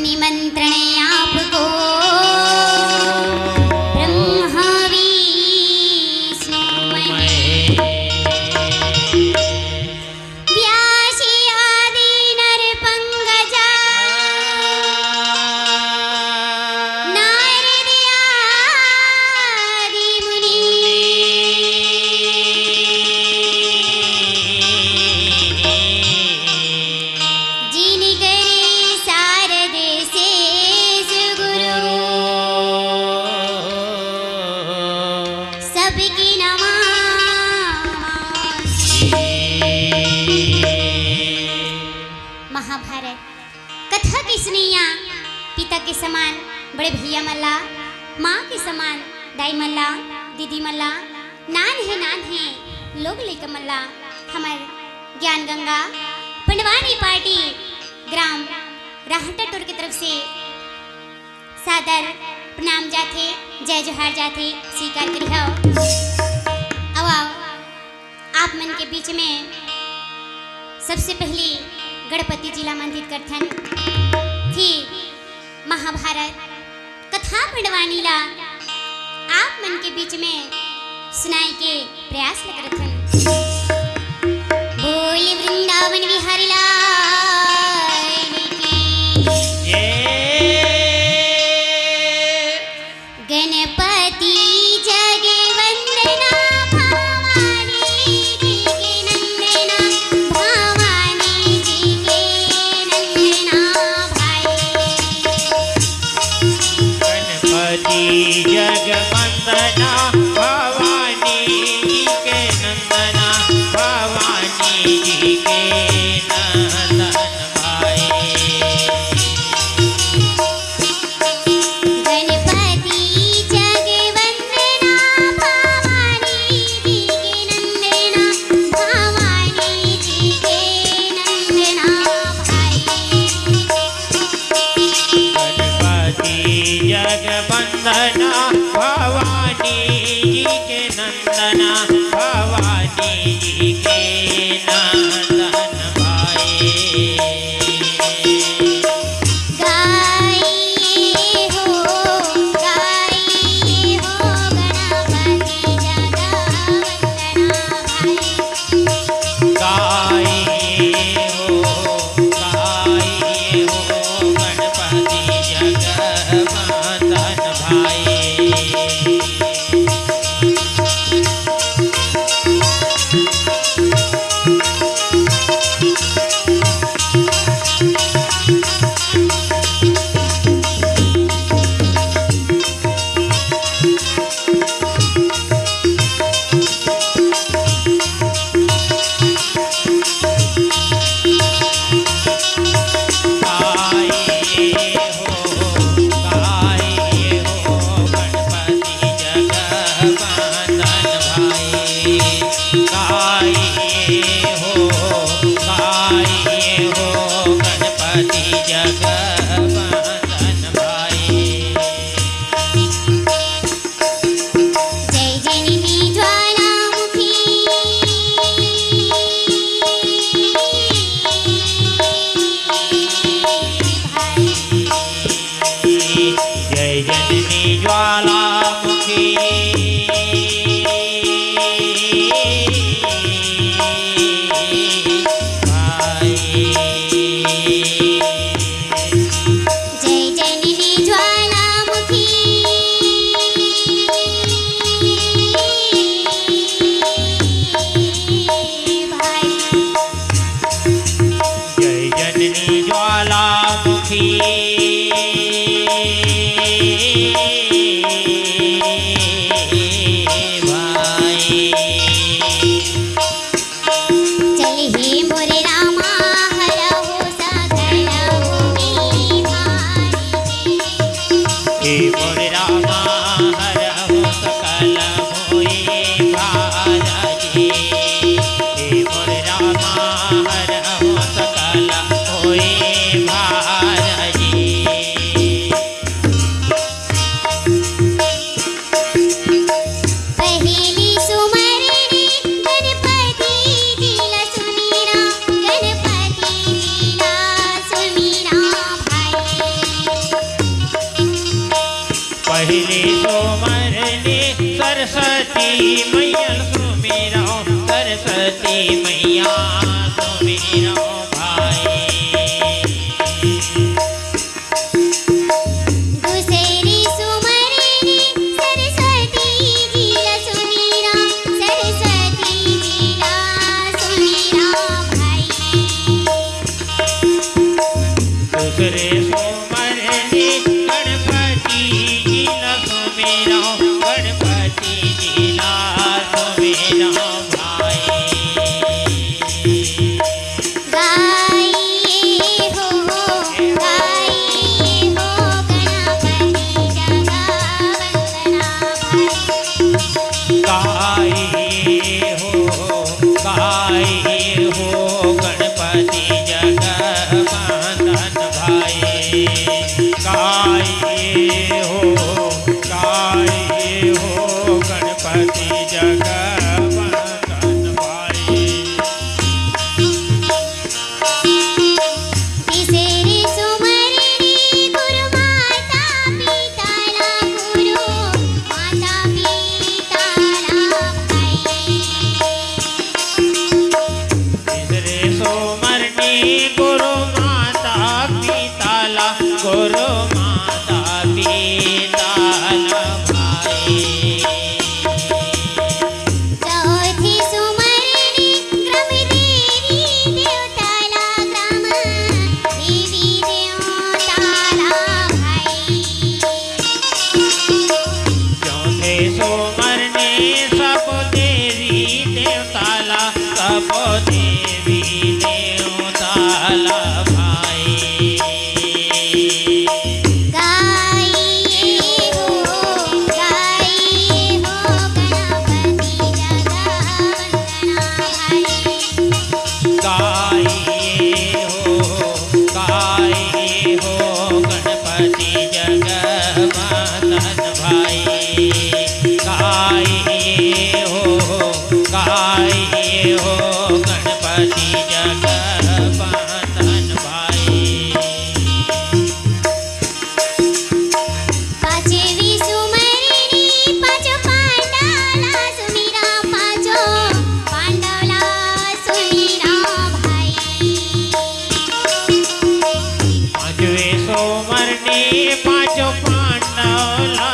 निमंत्रण आपको ब्रह्मा विष्णु व्यासी आदि नरपंकजा नारद आदि मुनि महाभारत कथा की सुनिया। पिता के समान बड़े भैया मल्ला, माँ के समान दाई मल्ला, दीदी मल्ला, नान है लोग लेकर मल्ला। हमार ज्ञान गंगा पंडवानी पार्टी ग्राम राहटा टोर की तरफ से सादर प्रणाम जाथे, जय जोहार जाथे, स्वीकार करी हो। अब आओ आप मन के बीच में सबसे पहली गणपति जिला मंदिर करथन थी महाभारत कथा पंडवानी ला आप मन के बीच में सुनाई के प्रयास करथन। बोल वृंदावन विहारी लाल की गणपति जगे वंदना भवानी जी के नंदना भवानी जी के नंदना भाई गणपति जग वंदना भवानी जी के नंदना भवानी जी के नंदन भाई गणपति जगे वंदना भवानी जी के नंदना भवानी जी के नंदना भाई गणपति जग वंदना भवानी जी के नंदना भवानी जी के नंदन भाई गाइए हो गणपति जगा वंदना भाई गाये हो गणपति जग वंदन भाई जय जननी ज्वालामुखी भाई जय जननी ज्वालामुखी जय जननी ज्वालामुखी भाई जय जननी ज्वालामुखी भाई चल हे मोरे रामा हरहु सकल भूमि भाई हे मोर रामा हरहु सकल भोई भाजी हे मोर रामा हरहु सकल भोई भाजी पहली सुमरनी गणपति जिला सुमीरा गणपति जिला सुमीरा भाई पहले सोमरने सरस्वती मैया सुमिरो सरस्वती मैया सुमिरो भाई दूसरी सुमरनी सरस्वती जी ला सुमिरो सरस्वती जी ला सुमिरो भाई दूसरे सोमरने गणपति जी ला सुमिरो गणपति जी ला सुमिरो भाई गाइए हो गणपति जगा वंदना भाई गाए हो गणपति जगवंदन भाई गाए हो गणपति जगवंदन भाई तीसरी सुमरनी गुरु माता पिता ला भाई तीसरे सोमरने गुरु माता पिता ला भाई चौथी सुमरनी ग्राम देवी देवता ला भाई चौथे सोमरने सब देवी देवताला भाई गाइए हो गणपति जगा वंदना भाई गाए हो गणपति जगवंदन भाई गाए हो गणपति जगवंदन भाई पांचवी सुमरनी पांचों पांडवला सुमिरा भाई पांचवे सोमरने पांचों पांडवला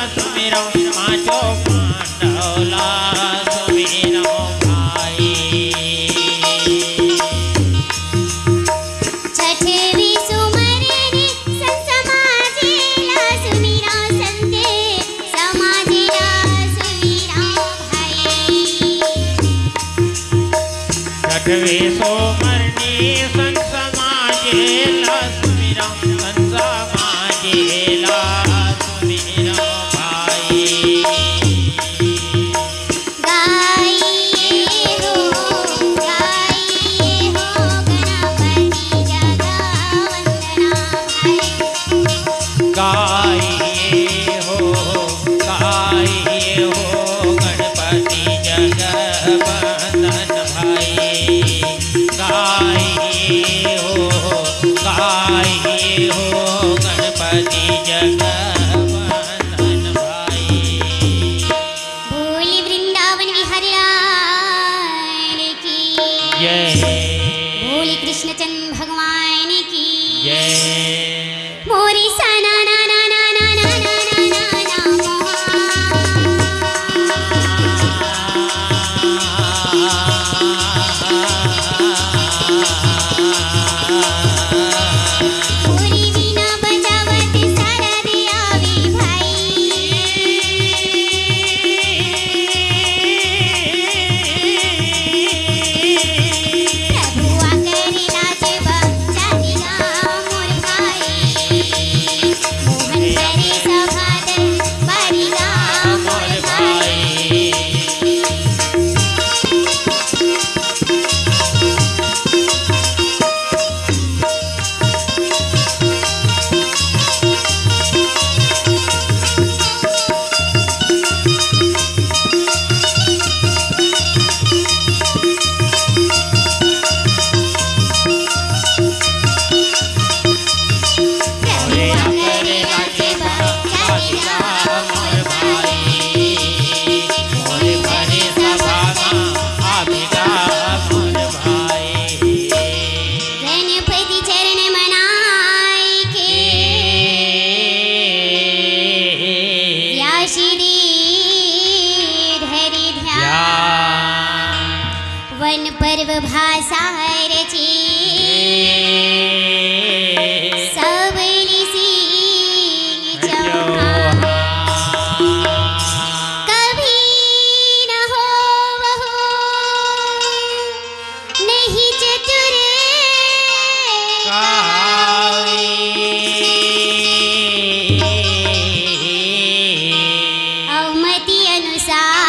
सुमिरो भाई छठवी सुमरनी संत समाजेला सुमिरा भाई छठवे सोमरने संत समाजेला सुमिरो भाई गाइए हो गणपति जगा वंदना भाई गाए हो गणपति जगवंदन भाई गाए हो गणपति जगवंदन भाई भोली वृंदावन विहारी लाल की जय भोली कृष्णचंद्र भगवान की जय मोरी सना ना ना ना ना ना ना ना ना मोरी बिना बजावत सारा दियावी भाई प्रभुआ करेला जब जानिया मोर भाई मोहन करे सभादर बारिगा मोर भाई प्रभुआ करेला जब जानिया मोर भाषा रची सबली सिंह चौहान कभी न हो वहो नहीं चतुर अवमति अनुसार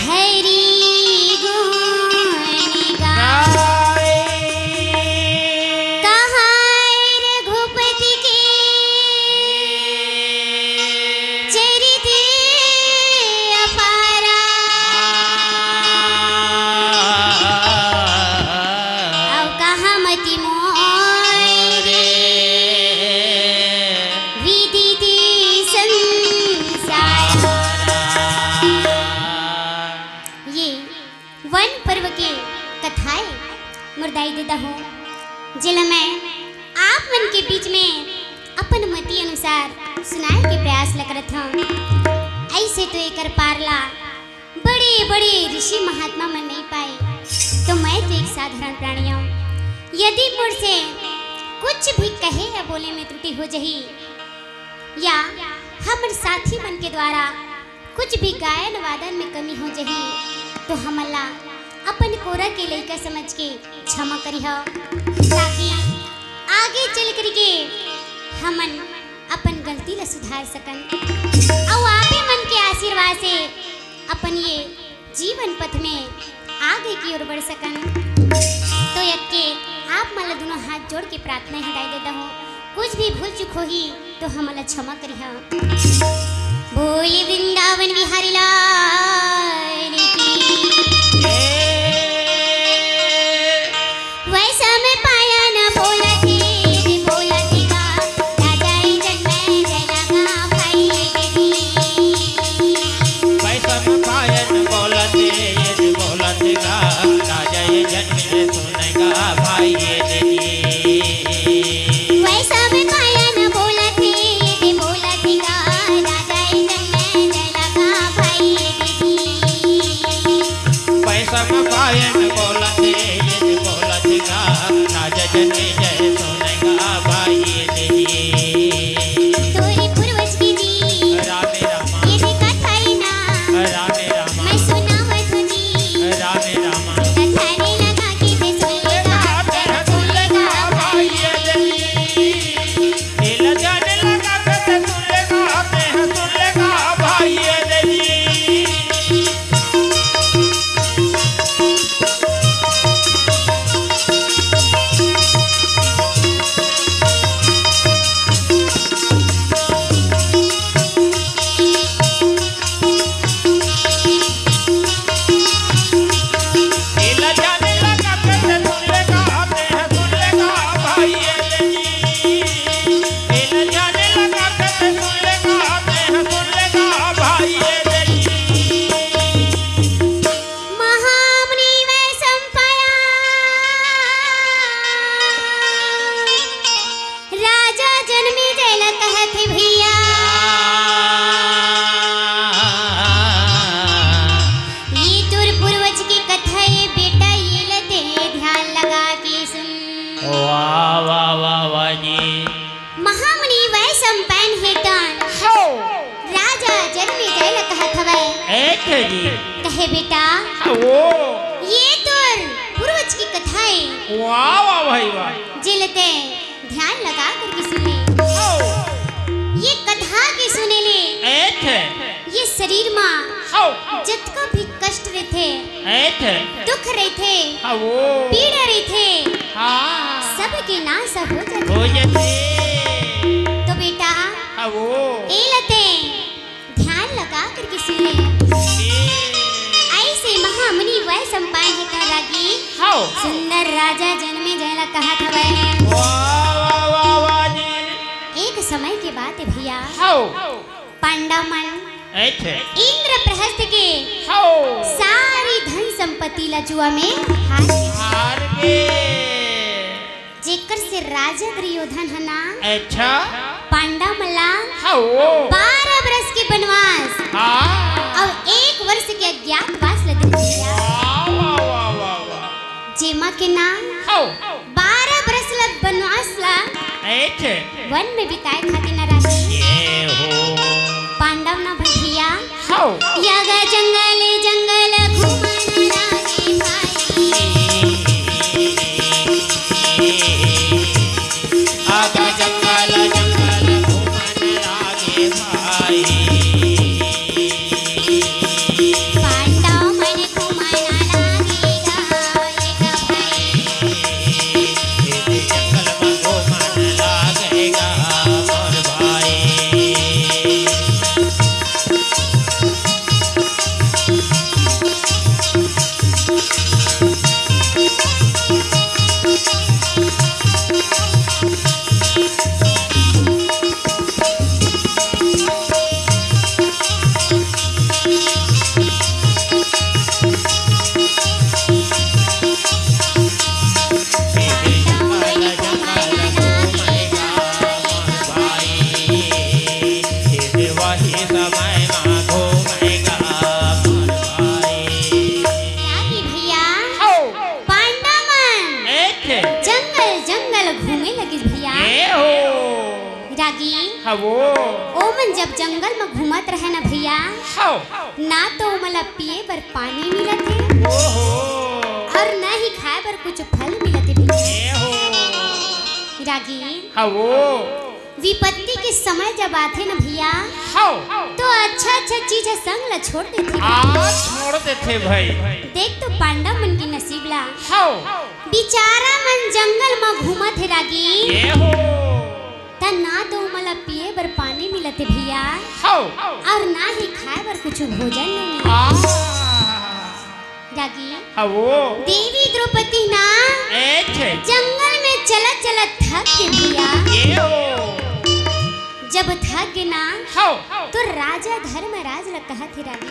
हरि गुण गाए कहाँ रघुपति के चरित अपारा अब कहाँ मति मोर विदित संसार। ये वन पर्व के कथाएं मुर्दाई देता हूँ जिला मैं आप मन के बीच में अपन मति अनुसार सुनाए के प्रयास ल करत हूँ। ऐसे तो एकर पारला बड़े बड़े ऋषि महात्मा मन नहीं पाए तो मैं तो एक साधारण प्राणी हूँ। यदि मुझसे कुछ भी कहे या बोले में त्रुटि हो जही या हमर साथी मन के द्वारा कुछ भी गायन वादन में कमी हो जही तो हमला अपन कोरा के लइका समझ के क्षमा करी हो ताकि आगे चल करके हमन अपन गलती ला सुधार सकन और आपे मन के आशीर्वाद से अपन ये जीवन पथ में आगे की ओर बढ़ सकन। तो यके आप मला दोनों हाथ जोड़ के प्रार्थना हिदाय देता हूँ कुछ भी भूल चुक होही तो हमला क्षमा करी हो। बोले वृंदावन बिहारी लाल की वैसा मैं पाया न बोला थी का राजा जन्म जलगा भाई वैसा मैं पाया न बोला थी का राजा जन्म सुनेगा भाई वैसा मैं पाया न बोला थी का राजा जन्म जलगा भाई पैसा में पायन बोला थी का राजा जने जय सोनेगा भाई तोरी पूर्वज की जी रामे रामा ये भी कथाई ना रामे रामा मैं सुनावत हूँ जी रामे रामा कथाने लगा कि मैं सुनेगा भाई दिल जाने लगा के सुनेगा भाई महामुनि वै संपाया राजा जन्मी जैल कहत भैया ये तुर पूर्वज की कथा ये बेटा ये लते ध्यान लगा के सुन। वाह वाह वाह वाह जी महामुनि वै संपैन हेतन राजा जन्मी जैल कहत हवै एक जी कहे बेटा वो ये तुर पूर्वज की कथाएं वाह वाह भाई वाह जिलते ध्यान लगा करके सुने ये कथा के सुने ले एक ये शरीर मां जितना भी कष्ट रहते एक दुख रहते वो पीड़ा रहते हाँ सब के नाश हो जाते हो जाते तो बेटा वो ए लते ध्यान लगा करके सुने ऐसे महामुनि वह संपाय है रागी सुंदर राजा जन्मे जयला कहा था वह वाह वाह वाह वाह जी एक समय के बाद भैया हाउ पांडा मन ऐसे इंद्रप्रस्थ के हाउ सारी धन संपत्ति ला जुआ में हार गए जेकर से राजा दुर्योधन हना अच्छा पांडा मला हाउ 12 वर्ष के वनवास हाँ और 1 वर्ष के अज्ञातवास ले दे भैया वाह वाह वाह वाह वाह जेमा के नाम हो 12 बरस ला बनवास ला ऐसे वन में बिताए खातिर न रही ये हो पांडव ना भैया हो यागा जंगल जंगल घूमन लागे भाई आगा जंगल जंगल घूमन लागे भाई पांडव मन घूमन लागेगा एक भाई ये जंगल में घूमन लागेगा मोर भाई रागी भैया पांडव मन जंगल जंगल घूमे लगे भैया रागी ओमन जब जंगल में घूमत रहे ना भैया ना तो मला पिए बर पानी मिलत है और ना ही खाए बर कुछ फल मिलत है भैया रागी विपत्ति के समय जब आते ना भैया तो अच्छा अच्छा चीज संग ला छोड़ देते छोड़ देते भाई देख तो पांडव मन की नसीब ला बेचारा मन जंगल में घूमत है रागी ता ना तो मला पिए बर पानी मिलत है भैया और ना ही खाए बर कुछ भोजन नहीं मिलत रागी देवी द्रौपदी ना जंगल में चलत चलत थक गए भैया जब थक गए ना तो राजा धर्मराज ला कहत है रागी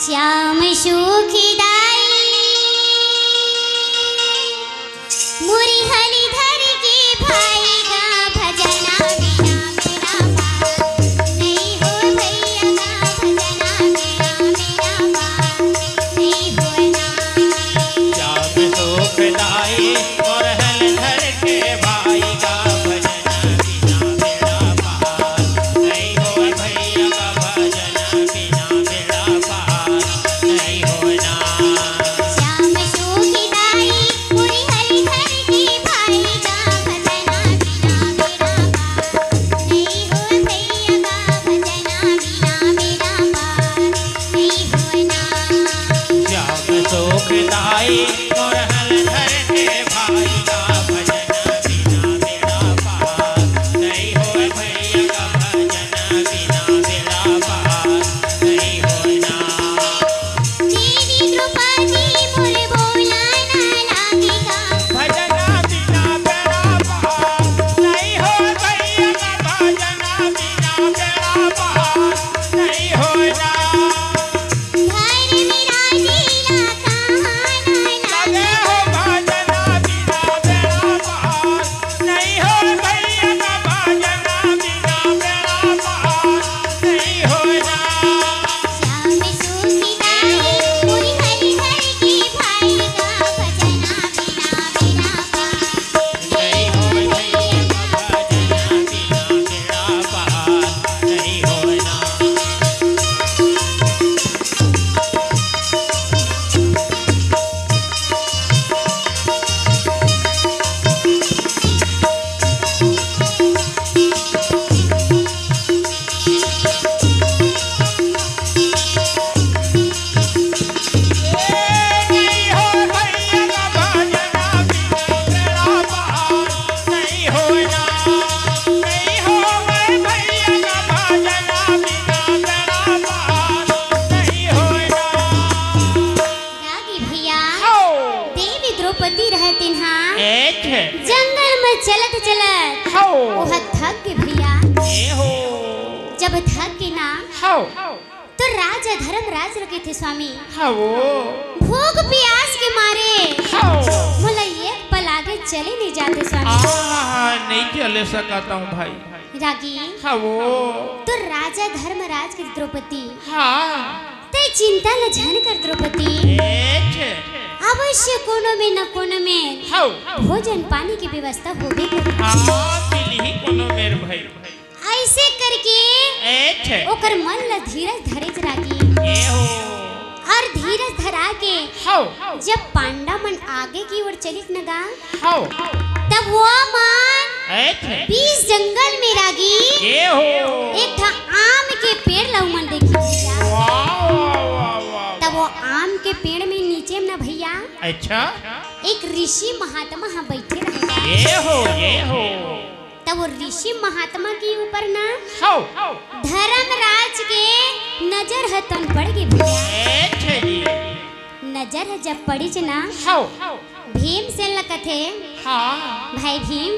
श्याम सुखदाई मुरी हली धर के भाई का भजना बिना मेरा पार नहीं हो भैया का भजना बिना मेरा पार नहीं हो ना श्याम सुखदाई और हल धर के भाई का भजन बिना बेड़ा पार नहीं हो भैया का भजन बिना बेड़ा पार नहीं होना श्याम सुखदाई मुरी हली धर के भाई का भजना बिना मेरा पार नहीं हो भैया का भजना बिना मेरा पार नहीं हो ना श्याम सुखदाई और हल धर के भाई का भजन बिना बेड़ा पार नहीं हो भैया का भजन बिना बेड़ा पार नहीं होना देवी द्रौपदी मोरे बोला ना लागेगा भजना बिना बेड़ा पार नहीं हो भैया का भजना बिना बेड़ा पार नहीं होना घर मेरा जिला कहाँ ना लगे हो भजना बिना बेड़ा पार नहीं हो भैया का भजना बिना बेड़ा पार नहीं होना श्याम सुखदाई मुरी हरी हर की भाई का भजना बिना मेरा पार नहीं हो भैया का भजना बिना बेड़ा पार नहीं होना नहीं हो भैया का भजना बिना बेड़ा पार नहीं होना नहीं हो भैया का भजना बिना बेड़ा पार नहीं होना रागी भैया देवी द्रौपदी रहते हाँ जंगल में चलत चलत वह थक गए भैया जब थक गए ना तो राजा धर्मराज रुके थे स्वामी भूख प्यास के मारे बोला एक पल आगे चले नहीं जाते स्वामी नहीं चले सकता हूँ भाई रागी हाँ वो तो राजा धर्मराज की द्रौपदी हाँ ते चिंता न झन कर द्रौपदी। एछ अवश्य कोनो में न कोनो में हाउ भोजन पानी की व्यवस्था होबे करे। हां मिली कोनो मेर भाई ऐसे करके एछ ओकर मन ल धीरज धरे रागी ए हो और धीरज धरा के हाउ जब पांडा मन आगे की ओर चलित नगा हाउ तब वो मन एछ बीच जंगल में रागी ए हो एक था आम के पेड़ लऊ मन देखी भैया। वाह वाह वाह तब वो आम के पेड़ में नीचे में ना भैया अच्छा एक ऋषि महात्मा हाँ बैठे रहेगा। ये हो तब वो ऋषि महात्मा के ऊपर ना हाउ धर्मराज के नजर हतन पड़ गई भैया। एछ जी नजर जब पड़ी च ना हाउ भीम से लकथे हां भाई भीम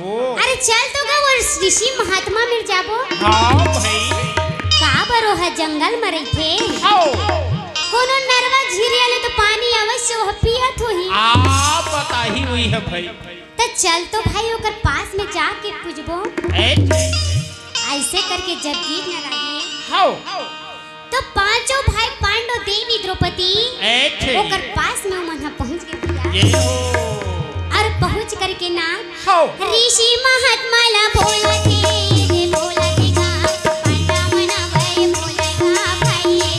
वो अरे चल तो गा वो ऋषि महात्मा मिल जाबो। हां भाई का बरो है जंगल में रही थे हाउ कोनो नरवा झीरे आले तो पानी अवश्य वह पियत होही। आप बता ही हुई है भाई तो चल तो भाई ओकर पास में जाके पूछबो। एछ ऐसे करके जब गीत न लागे हाउ तो पांचों भाई पांडव देवी द्रौपदी एछ ओकर पास में मन पहुंच गए भैया। ये हो और पहुंच करके ना हाउ ऋषि महात्मा ला बोला थे ये बोला थे का पांडा मना भाई बोलेगा भाई ये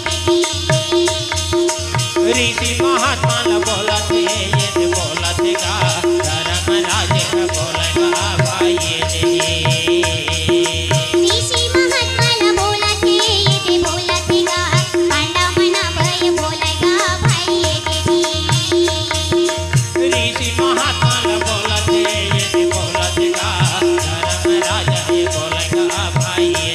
ऋषि महात्मा न बोलते ये बोलते का धर्मराज न बोलेगा भाई ये ऋषि महात्मा ला बोला थे ये बोला थे का पांडा मना भाई बोलेगा भाई ये ऋषि महात्मा न बोलते ये बोलते का धर्मराज ये बोलेगा भाई ये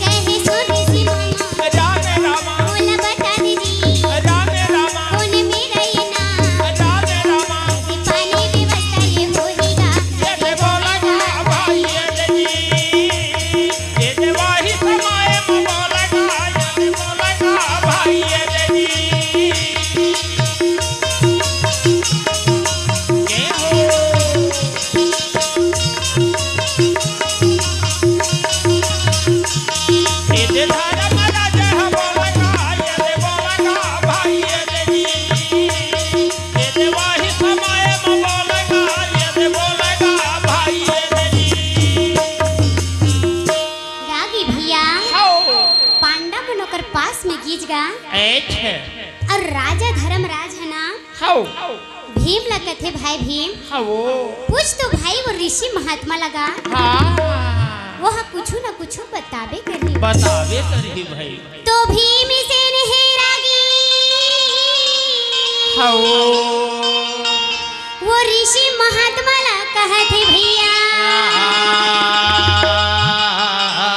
कहे सो ऋषि मामा रामे रामा बोला बता दीजिए रामे रामा कौन मेरा ये नाम रामे रामा पानी व्यवस्था ये होएगा। ये बोलेगा भाई ये देवाही समाए में बोलेगा ये बोलेगा भाई ये रागी भैया पांडा मन ओकर पास में गीज गा और राजा धर्मराज है ना भीम लगा थे भाई भीम पूछ तो भाई वो ऋषि महात्मा लगा वो कुछ न कुछ बताबे करनी बतावे करी भाई तो भीम से नहीं रागी वो ऋषि महात्मा ला कहा थे भैया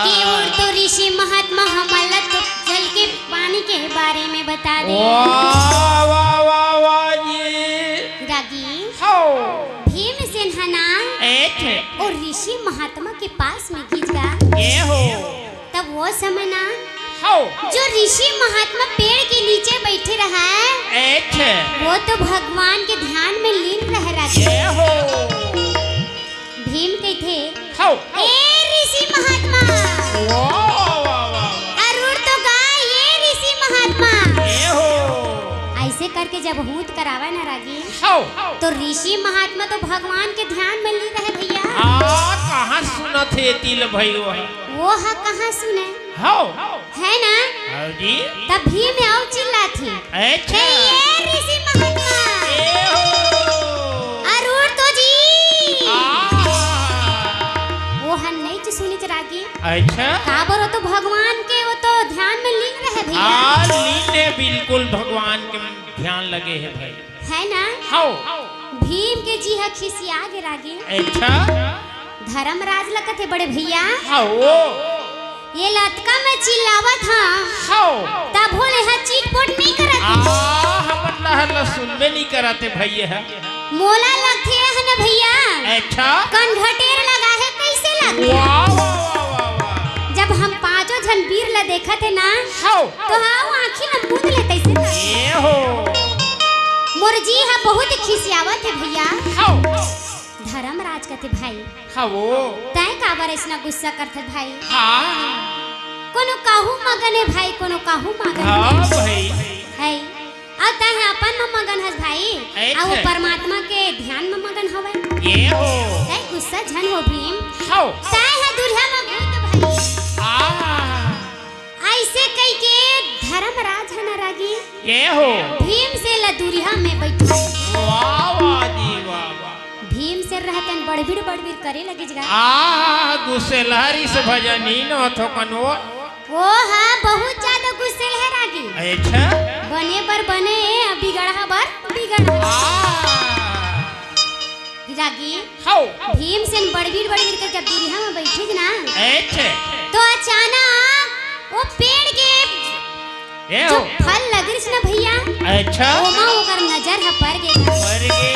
कि और तो ऋषि महात्मा हमला तो जल के पानी के बारे में बता दे। वाह वाह वाह वाह जी रागी हाउ भीम से हना एठ और ऋषि महात्मा के पास में गीत गा ये हो तब वो समय ना हाउ जो ऋषि महात्मा पेड़ के नीचे बैठे रहा है एठ वो तो भगवान के ध्यान में लीन रह रहा ये है। हो भीम के थे हाउ ए ऋषि महात्मा वाह वाह वाह अरुण तो गा ये ऋषि महात्मा ये हो ऐसे करके जब हूत करावा ना रागी हाउ तो ऋषि महात्मा तो भगवान के ध्यान में लीन रहे भैया। कहाँ सुना थे तिल भाई वो हा कहाँ सुने हाउ है ना हाउ जी तब भीम आओ चिल्ला थी एठ हे ये ऋषि महात्मा ये हो अरुण तो जी आ वो हन नहीं च सुनी च रागी अच्छा काबर हो तो भगवान के वो तो ध्यान में लीन रहे भैया लीने बिल्कुल भगवान के ध्यान लगे है भाई है ना। हाउ भीम के जी हा खिसिया गे रागी अच्छा धर्मराज लगत है बड़े भैया हाउ ये लटका में चिल्लावत था हाउ तब बोले हा चीटपोट नहीं करत हमर लहर सुनबे नहीं कराते भैया है मोला लगथे है ना भैया अच्छा कन घटेर लगा है कैसे लगथे वाह वाह वाह वाह जब हम पांचों जन वीर ला देखत है ना हाउ तो हाँ आँखी में मूंद ले कैसे ना ये हो मुरजी हा बहुत खिसियावत है भैया। हाउ धर्मराज कहते भाई हाउ तय काबर इतना गुस्सा करते भाई हाँ कोनो काहू मगन है भाई, कोनो काहू मगन हाँ भाई है। और तहे अपन में मगन हस भाई, और वो अच्छा। परमात्मा के ध्यान में मगन हवे। ये हो तै गुस्सा झन हो भीम, हाउ तै है दुरिया में भूत भाई। आ ऐसे कई के धर्मराज है न रागी, ये हो भीम से ला दुरिया में बैठा। वाह वाह जी वाह वाह भीम से रहतन बड़बीर बड़बीर करे लगे जगह। आ गुस्से लहरी से भजनी न थो कनो वो हाँ बहुत ज्यादा गुस्से है रागी। अच्छा बने पर बने, बिगड़ा बर बिगड़ा। रागी हाउ भीम से बड़बीर बड़बीर के जब दुरिया में बैठी थी ना, अच्छा तो अचानक वो पेड़ के ये जो हो फल लगे ना भैया, अच्छा ओमा ओकर नजर ह पर गे, पर गे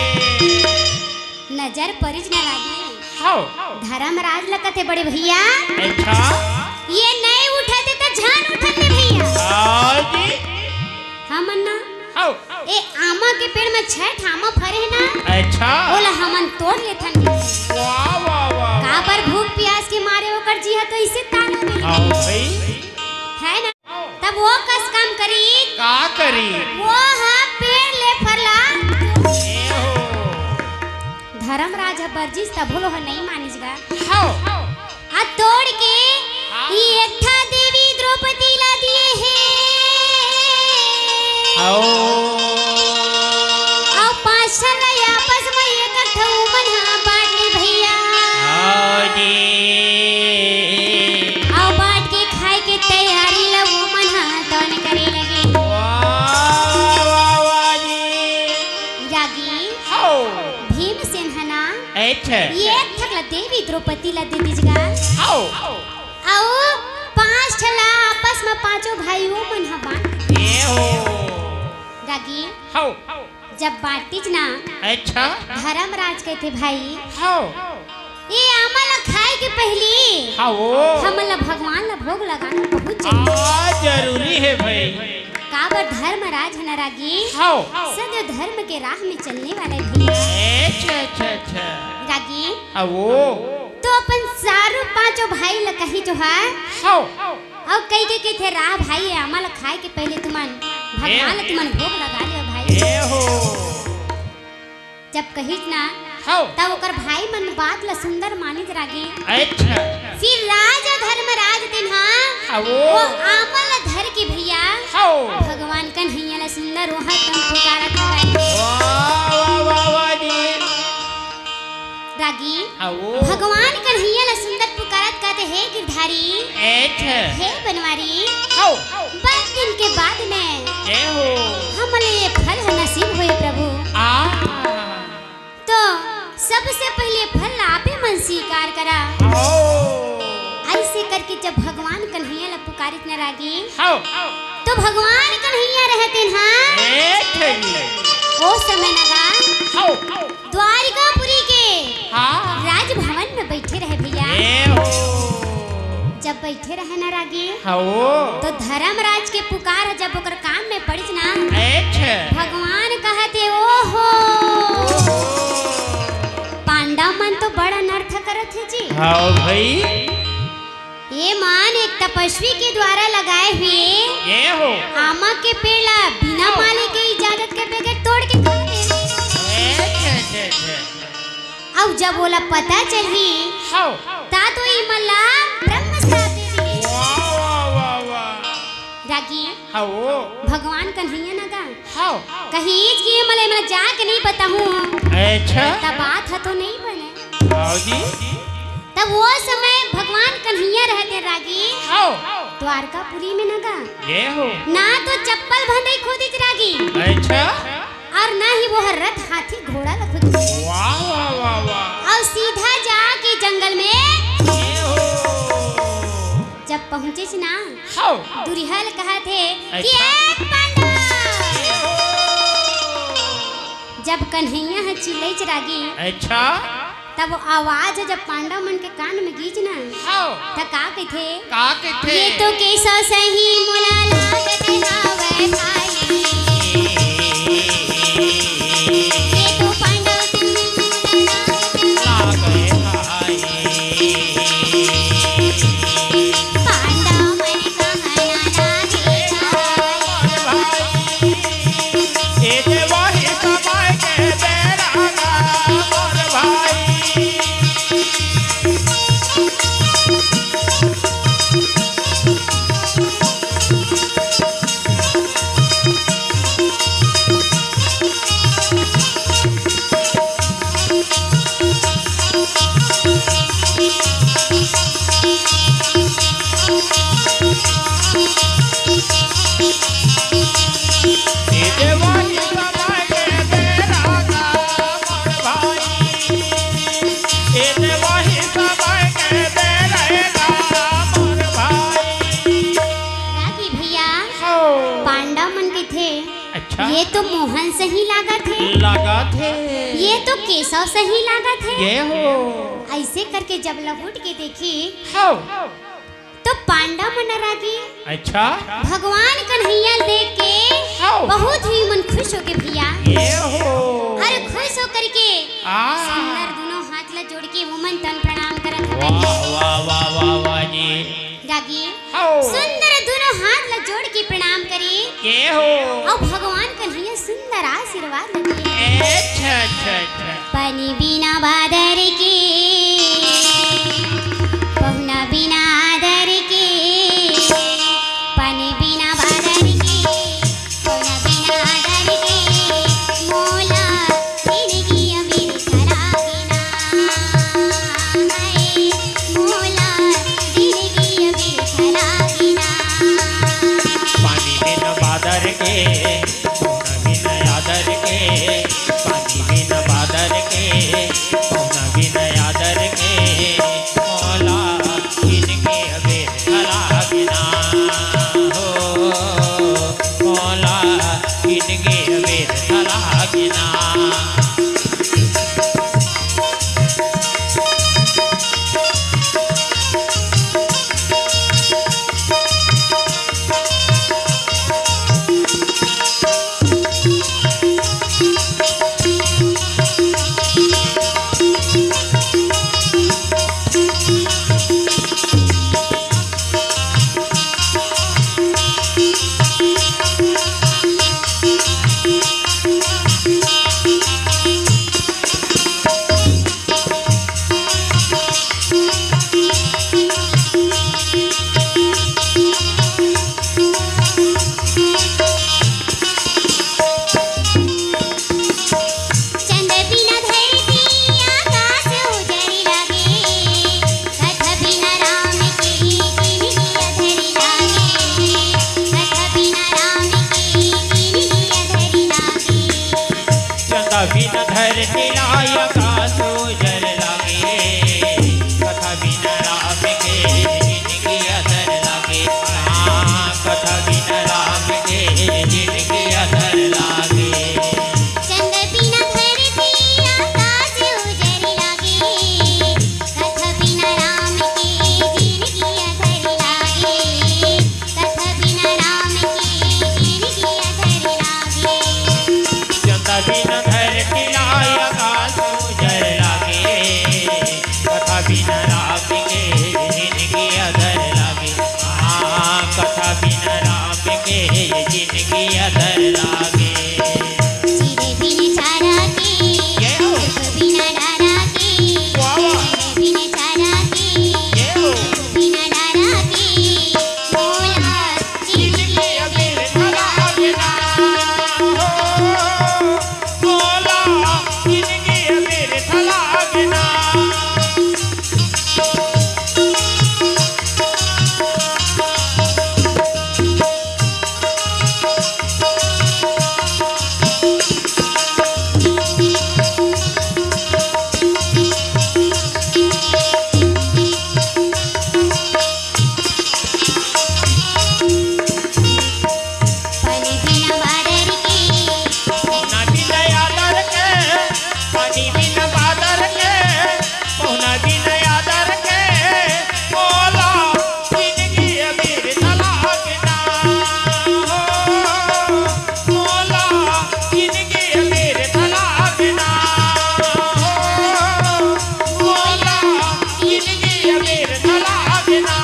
नजर परिज न रागी। हाउ धर्मराज लगते बड़े भैया, अच्छा ये नहीं उठते तो जान उठल ले भैया। आओ जी हमन ना हाउ ए आमा के पेड़ में 6 आमा फरे है ना, अच्छा बोला हमन तोड़ लेथन। वाह वाह वाह का पर भूख प्यास के मारे ओकर जी है तो इसे ताना दे आओ भाई है ना। तब वो कस काम करी, का करी वो हाँ पेड़ ले फरला। ये हो धर्मराज बर्जिस तब बोलो है नहीं मानिजगा। हाउ आ तोड़ के ये एक था देवी द्रौपदी ला दिए हैं, आओ और 5 छल आपस में एक ठऊ बना बांट ले भैया। आओ जी और बांट के खाए के तैयारी ला वो मना तौन करे लगे। वाह वाह वाह जी जागी हाउ भीमसेन है ना, अच्छा ये थकला देवी द्रौपदी ला दे दीजगा। हाउ आओ 5 छला आपस में पांचों भाइयों मन हा बांट। ये हो जागी हाउ जब बांटिज ना, अच्छा धर्मराज कहते भाई हाउ ये आमला खाए के पहली हाउ हमला भगवान ला भोग लगाना बहुत जरूरी। जरूरी है भाई काबर धर्मराज है ना रागी, हाउ सदैव धर्म के राह में चलने वाले भैया। अच्छा अच्छा अच्छा रागी हाउ तो अपन सारू पांचों भाई ला कही जो है, हाउ और कई के थे राह भाई आमला खाए के पहले तुमन भगवान ला तुमन भोग लगा लियो भाई। ये हो जब कही ना हाउ तब ओकर भाई मन बात ला सुंदर मानित रागी। अच्छा फिर राजा धर्मराज दिन हाँ हाउ वो आमल धर के भैया हाउ भगवान कन्हैया ला सुंदर वहाँ तुम पुकारत है वाह वाह वाह वाह जी रागी। हाउ भगवान कन्हैया ला सुंदर पुकारत कहते हे गिरधारी, अच्छा हे बनवारी, हाउ बस दिन के बाद में ये हो हमले ये फल है नसीब हुए प्रभु। आ तो सबसे पहले फल आपे मन स्वीकार करा। आओ ऐसे करके जब भगवान कन्हैया ला पुकारित न रागी, हाउ तो भगवान कन्हैया रहते हाँ अच्छा ओ समय लगा हाउ द्वारिकापुरी के हाँ राजभवन में बैठे रहे भैया। ये हो जब बैठे रहे ना रागी, हाउ तो धर्मराज के पुकार जब ओकर काम में पड़ी ना, अच्छा भगवान कहते ओ हो पांडा मन तो बड़ा नर्थ करत है जी। हाउ भाई ये मान एक तपस्वी के द्वारा लगाए हुए ये हो आमा के पेड़ ला बिना मालिक के इजाजत के बगैर तोड़ के खा दे। अच्छा अच्छा अच्छा अब जब बोला पता चली हाउ ता तो ई मल्ला ब्रह्म श्राप दे दी। वाह वाह वाह वाह रागी हाउ भगवान कन्हैया ना गा हाउ कहीं कि मला जाके नहीं बताऊं अच्छा तब बात है तो नहीं बने। हाउ जी तब वो समय भगवान कन्हैया रहते रागी हाउ द्वारकापुरी में ना गा, ये हो ना तो चप्पल बंधई खोदी रागी अच्छा और ना ही वो रथ हाथी घोड़ा ला खुद। वाह वाह वाह वाह और सीधा जाके जंगल में ये हो जब पहुंचे ना, हाउ दुरिहल कहा थे कि अच्छा। एक पांडा। ये हो जब कन्हैया है चिल्लाई रागी, अच्छा तब वो आवाज जब पांडव मन के कान में गीज ना, हाउ त का कहते का कहते ये तो कैसा सही मुला लागत हावे भाई, ये तो पांडव लागे भाई पांडव मन ये वही समय के बेरा का मोर भाई, ये वही समय के बेरा का मोर भाई। रागी भैया पांडा मन के थे, अच्छा ये तो मोहन से ही लागत है, लगा थे ये तो केशव से ही लागत है। ये हो ऐसे करके जब लहुट के देखी हो तो पांडा मन रागी अच्छा भगवान कन्हैया देख के हाँ। बहुत ही मन खुश हो के भैया, ये हो अरे खुश हो करके सुंदर दोनों हाथ ला जोड़ के वमन तन प्रणाम करत हवे। वाह वाह वाह वाह वाह जी रागी हो सुंदर दोनों हाथ ला जोड़ के प्रणाम करे ये हो और भगवान कन्हैया सुंदर आशीर्वाद लगे। अच्छा अच्छा अच्छा पानी बिना बादर के पहुना बिना आदर के, पानी बिना बादर के पहुना बिना आदर के, मोला जिंदगी अमीर खराबिना है, मोला जिंदगी अमीर खराबिना। पानी बिन बादर के पौना बिन आदर के, पानी बिन बादर के पौना बिन आदर के, मौला इनके अबे खला बिना हो, मौला इनके अबे खला बिना। चंद बिना धरती आकाश उजर लागे, कथा बिना राम की जिंदगी अधर लागे, कथा बिना राम की जिंदगी अधर लागे। चंदा बिन धरती आकाश उजर लागे, कथा बिन राम के जिंदगी अधर लागे, हाँ कथा बिन राम के जिंदगी अधर लागे। चंद बिना धरती आकाश उजर लागे, कथा बिना राम की जिंदगी अधर लागे, कथा बिना राम की जिंदगी अधर लागे। चंदा बिन धरती आकाश उजर लागे, कथा बिन राम के जिंदगी अधर लागे, हाँ कथा बिन राम के जिंदगी अधर लागे। चिरे बिन चारा के ये हो बिना डारा के, वाह वाह चिरे बिन चारा के ये हो बिना डारा के, मोला जिंदगी अबीर खला बिना हो, मौला जिंदगी अबीर खला बिना। पानी बिना बादर के पौना बिन आदर के, पानी बिन बादर के, पौना बिन आदर के, मौला जिंदगी अबीर खला बिना हो, मौला जिंदगी अबीर खला बिना हो, मौला जिंदगी अबीर खला बिना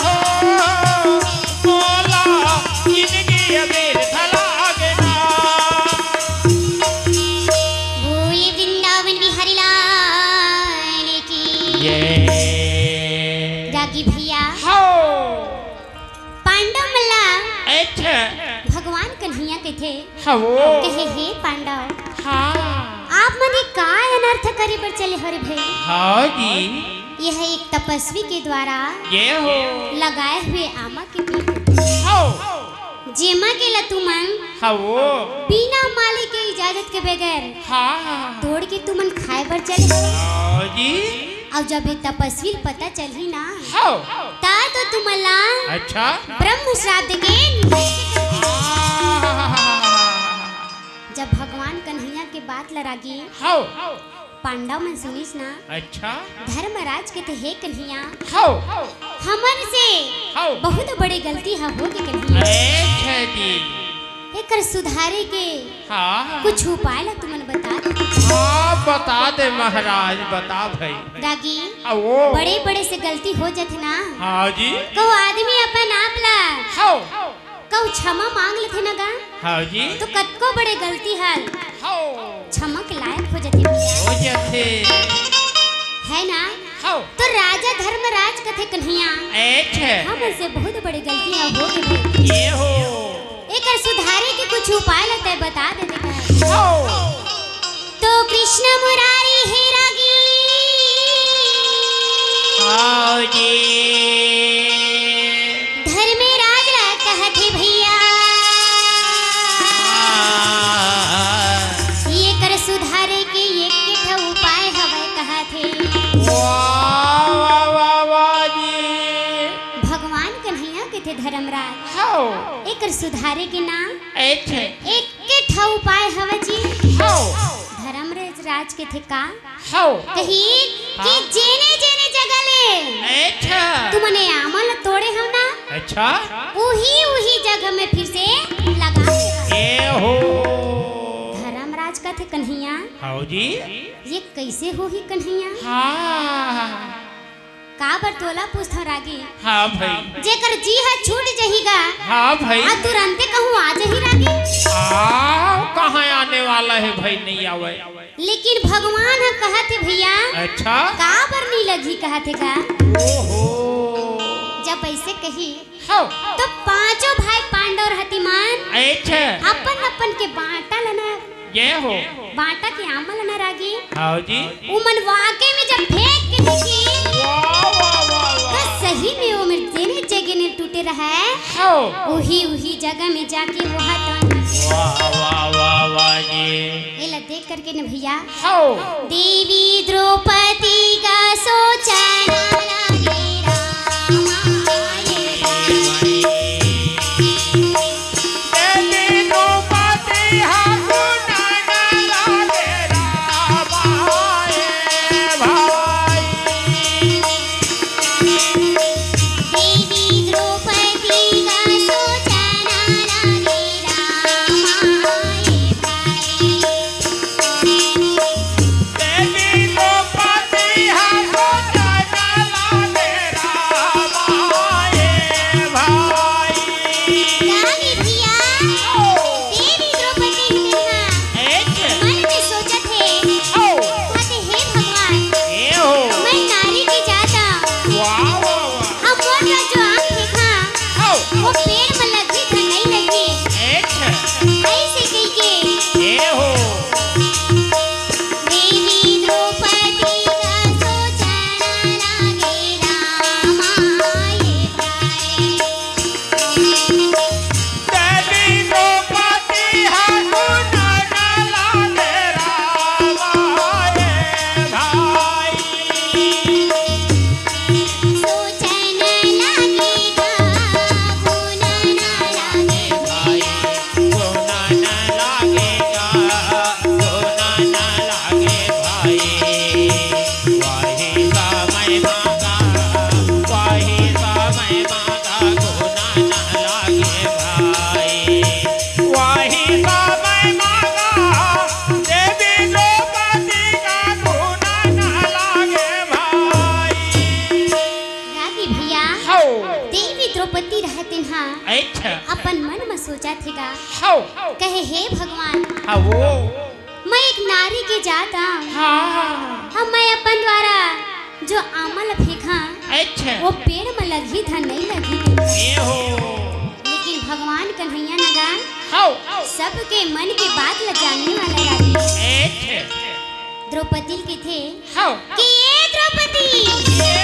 हो, मौला जिंदगी अबीर खला बिना। भूल वृंदावन बिहारी लाल की। ये रागी भैया हो पांडव मल्ला अच्छा भगवान कन्हैया के थे, हो कहे हे पांडव हाँ आप मने का अनर्थ करे पर चले हरे भाई। हाँ जी यह एक तपस्वी के द्वारा ये हो लगाए हुए आमा के पेड़ हो जेमा के लतुमन हो बिना मालिक के इजाजत के बगैर हाँ तोड़ के तुमन खाए पर चले जी अब जब ये तपस्वी पता चली ना हो ता तो तुमला अच्छा ब्रह्म श्राप देके जब भगवान कन्हैया के बात लरागी हो पांडव में सुनिस ना अच्छा धर्मराज के थे हे कन्हैया हो हमन से हो बहुत बड़ी गलती है हो गई कन्हैया अच्छा जी एकर सुधारे के हाँ कुछ उपाय ला तुमन बता दे हाँ बता दे महाराज बता भाई दागी वो बड़े बड़े से गलती हो जाते ना हाँ जी को आदमी अपन आप ला हो को क्षमा मांग लेते ना गा हाँ जी तो कतको बड़े गलती हाल हो क्षमा के लायक हो जाते भैया हो जाते है ना हो तो राजा धर्मराज कथे कन्हैया अच्छा हमसे बहुत बड़ी गलती है हो गई ये हो एकर सुधारे के कुछ उपाय लगता है बता दे देखा हो तो कृष्ण मुरारी हे रागी हाँ जी धर्मराज ला कहते भैया ये कर सुधारे के एक के उपाय हवे कहा थे वाह वाह वाह वाह जी भगवान कन्हैया के थे धर्मराज हो एकर सुधारे के ना अच्छा एक के उपाय हवे जी हो धर्मराज के थे का हो कही कि जेने जेने जगह ले अच्छा तुमने आमल तोड़े हो ना अच्छा उही जगह में फिर से लगा देगा। ये हो धर्मराज का थे कन्हैया हाँ जी ये कैसे हो ही कन्हैया हाँ का बर तोला पूछता रागी हाँ भाई जेकर जी है छूट जहीगा हाँ भाई आ तुरंते कहूँ आ जही रागी कहाँ आने वाला है भाई नहीं आवे लेकिन भगवान है कहते भैया अच्छा का बर नहीं लगी कहते का ओहो जब ऐसे कही हो तो पांचों भाई पांडव और हतिमान अच्छा अपन अपन के बांटा लेना ये हो बांटा के आमल ना रागी हाँ जी उमन वाके में जब फेंक के देखी वाह वाह वाह तो वाह सही में वो मेरे जेने जगह ने टूटे रहा है हो उही जगह में जाके वो हाथ वाह वाह वाह वाह जी एला देख करके ने भैया हो देवी द्रौपदी का सोचना लागे रामा ये देवी द्रौपदी हाकुना लागे रामाए भाई देवी द्रौपदी का सोचना लागे रामा ये भाई देवी द्रौपदी हाकुना लागे रामाए भाई रानी भैया देवी द्रौपदी सिन्हा एक मन में सोचा थे हो कहते हे भगवान ये हो मैं नारी की जाता वाह वाह वाह अब मोर का जो आँख देखा हो वो पेड़ में लगी था नहीं लगी एक ऐसे कही के ये हो देवी द्रौपदी का सोचना लागे रामा ये भाई देवी द्रौपदी हाकुना लागे रामाए भाई सोचना लगेगा गुना ना लागे भाई सोना न लागेगा सोना न लागे भाई वाही समय मांगा वाही समय मांगा सोना न लागे भाई वाही समय मांगा देवी द्रौपदी का सोना न लागे भाई रागी भैया हो देवी द्रौपदी रहते हाँ अच्छा अपन मन में सोचा थेगा हो कहे हे भगवान वो मैं एक नारी की जात हूँ हाँ हम मैं अपन द्वारा जो आमल फेंका अच्छा वो पेड़ में लगी था नहीं लगी थी। ये हो लेकिन भगवान कन्हैया नगा हो सबके मन के बात ल जानने वाला रागी अच्छा द्रौपदी के थे हो कि ये द्रौपदी ये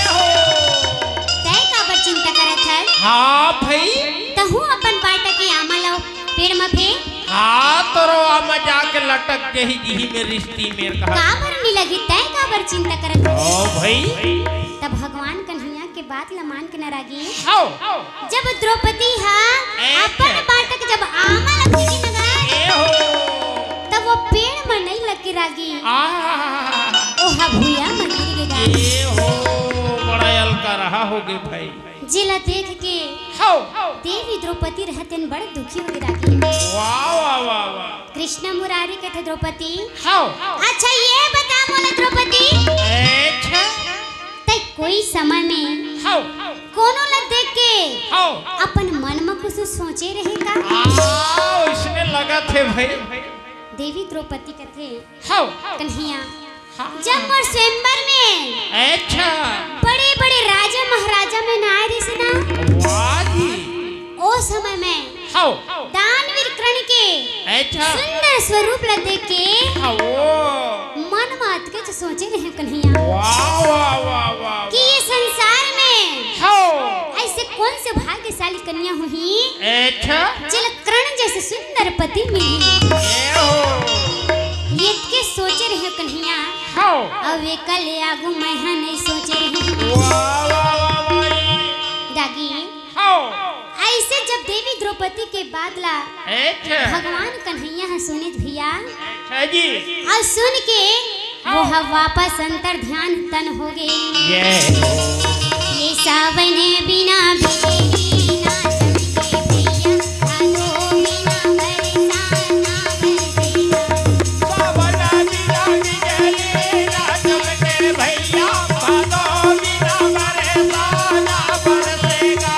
हाँ भाई तहू अपन बाटा के आमा लो पेड़ में फे हाँ तोरो आमा जाके लटक के ही जी में रिश्ती मेर कहा काबर नहीं लगी तय काबर चिंता करत ओ भाई तब भगवान कन्हैया के बात ला मान के नारागी आओ जब द्रौपदी हा अपन बाटक जब आमा लगी की नगर ए हो तब वो पेड़ में नहीं लग के रागी आ ओहा भूया में गिर गया ए हो बड़ा अलका रहा होगे भाई जिला देख के हाओ देवी द्रौपदी रहते बड़ दुखी हो रागी वाह वाह वाह वाह कृष्ण मुरारी के थे द्रौपदी हाओ अच्छा ये बता बोले द्रौपदी अच्छा तय कोई समय में हाओ कोनो ला देख के हाओ अपन मन में कुछ सोचे रहेगा आओ इसने लगा थे भाई देवी द्रौपदी के थे हाओ कन्हैया जब मोर स्वयंवर में अच्छा बड़े बड़े राजा महाराजा में ना आए थे ना वाह जी ओ समय में हाओ दानवीर कर्ण के अच्छा सुंदर स्वरूप ला देख के हाओ मन मात के सोचे रहे कन्हैया वाह वाह वाह वाह कि ये संसार में हाओ ऐसे कौन से भाग्यशाली कन्या हुई अच्छा जिल कर्ण जैसे सुंदर पति मिली ए हो ये के सोचे रहे कन्हैया हाओ अब कल आगू मैं नहीं सोचे रहे वाह वाह वाह वाह दागी हाओ ऐसे जब देवी द्रौपदी के बाद ला अच्छा भगवान कन्हैया है सुने भैया अच्छा जी और सुन के वो वापस अंतर ध्यान तन हो गए ये सावन बिना बिजली ना चमके भैया भादो बिना बरसा ना बरसेगा सावना बिना बिजली ना चमके भैया भादो बिना बरसा ना बरसेगा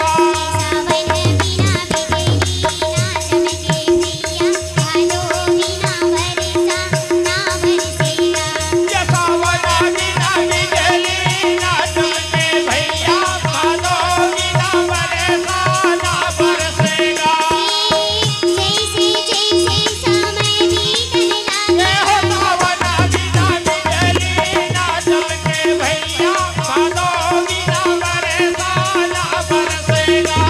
सावन बिना बिजली ना चमके भैया भादो बिना बरसा ना बरसेगा ये सावना बिना बिजली ना चमके भैया भादो बिना बरसा ना बरसेगा जैसे जैसे समय बीतने ये लगा हो सावना बिना बिजली ना चमके भैया भादो बिना बरसा ना बरसेगा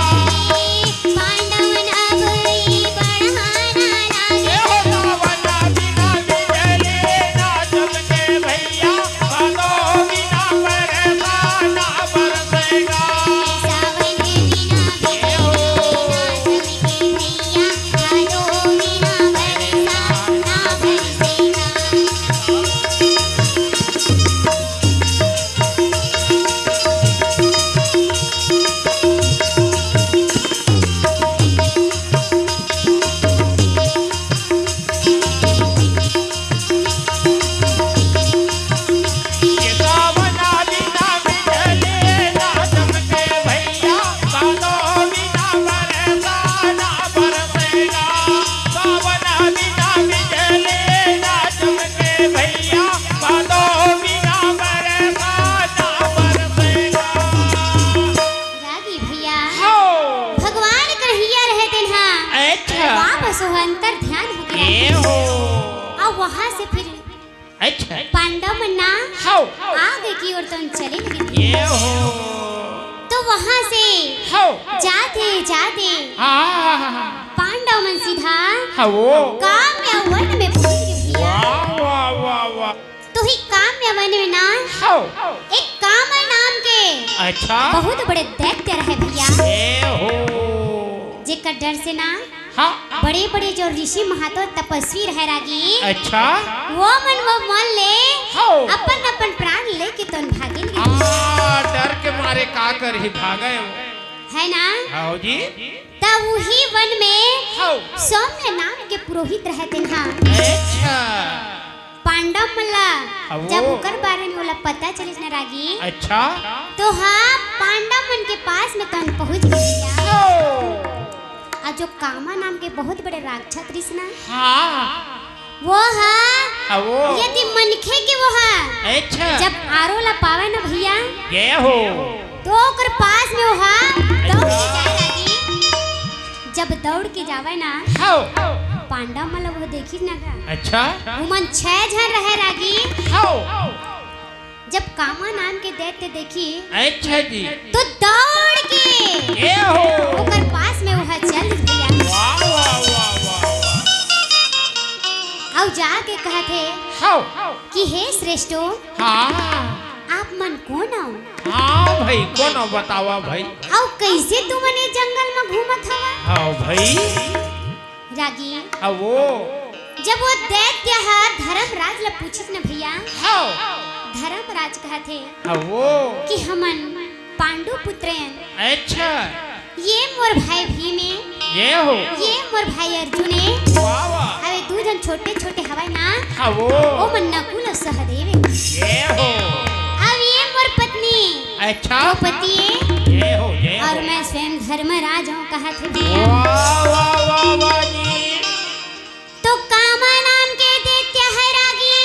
पांडवन अब ही बढ़ाना ये लागे हो सावना बिना बिजली ना चमके भैया भादो बिना बरसा ना बरसेगा सावन बिना बिजली ना चमके भैया भादो बिना बरसा ना बरसेगा ये सावना बिना बिजली ना चमके भैया भादो बिना बरसा ना बरसेगा सावना बिना बिजली ना चमके भैया भादो बिना बरसा ना बरसेगा रागी भैया हो भगवान कन्हैया रहते हैं अच्छा वापस वो अंतर ध्यान हो गया ये हो और वहां से फिर अच्छा पांडव मन्ना हो आगे की ओर तो चले लगे थे ये हो तो वहां से हो जाते जाते हाँ पांडव मन सीधा हो काम्य वन में पहुंच गए भैया वाह वाह वाह वाह तो ही काम्य वन में ना हो एक कामय नाम के अच्छा बहुत बड़े दैत्य रहे भैया ये हो जेकर डर से ना हाँ बड़े बड़े जो ऋषि महातो तपस्वी रह रागी अच्छा वो मन ले हो अपन अपन प्राण लेके तो भागे लगे डर के मारे का कर ही भागे वो है ना हाँ जी तब वही वन में हो सौम्य नाम के पुरोहित रहते हैं अच्छा पांडव मल्ला अब जब वो- ओकर बारे में बोला पता चलिस न रागी अच्छा तो हाँ पांडव मन के पास में तन पहुंच गया हो और जो कामा नाम के बहुत बड़े राक्षस कृष्ण हाँ वो है अब वो यदि मनखे के वो है अच्छा जब आरो ला पावे ना भैया ये हो तो ओकर पास में वो है दौड़ के जाए लागी जब दौड़ के जावे ना हो पांडव मतलब वो देखी ना का अच्छा उमन 6 जन रहे रागी हो जब कामा नाम के दैत्य देखी अच्छा जी तो दौड़ के ये हो ओकर पास में वह चल भैया वाह वाह वाह वाह और जाके कहते हाउ कि हे श्रेष्ठो हाँ आप मन कौन हो हाँ भाई कौन बतावा भाई और कैसे तू मने जंगल में घूमत हवा हाँ भाई रागी अब वो जब वो दैत्य है धर्मराज ला पूछत न भैया हाउ धर्मराज कहते अब वो कि हमन पांडु पुत्र हैं अच्छा ये मोर भाई भीम है ये हो ये मोर भाई अर्जुन है वाह वाह अरे दू जन छोटे छोटे हवाई ना हाँ वो ओ मन नकुल और सहदेव है ये हो अब ये मोर पत्नी अच्छा द्रौपदी है ये हो और मैं स्वयं धर्मराज हूँ कहा थे भैया वाह वाह वाह वाह जी तो कामा नाम के दैत्य है रागी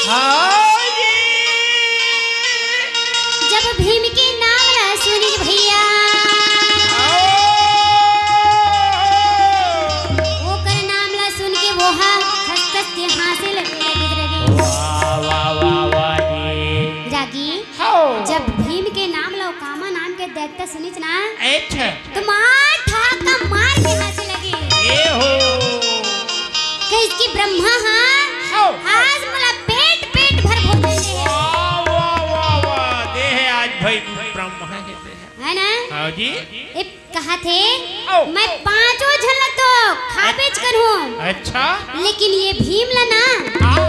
हाँ जी जब भीम के नाम ला सुनी भैया वो कर नाम ला सुन के वो खस खस के हाथ से लगे वाह वाह वाह वाह जी रागी हाउ जब भीम के नाम ला कामा नाम के दैत्य सुनिच ना अच्छा तो मार ठाका मार के हाथ से लगे ये हो कि इसकी ब्रह्मा हाँ हाउ आज मला पेट पेट भर भोजन दे है वाह वाह वाह वाह दे है आज भाई ब्रह्मा है ना हाँ जी ये कहा थे औ। मैं पांचों झलक तो खा बेच कर हूँ अच्छा लेकिन ये भीम ला ना हाँ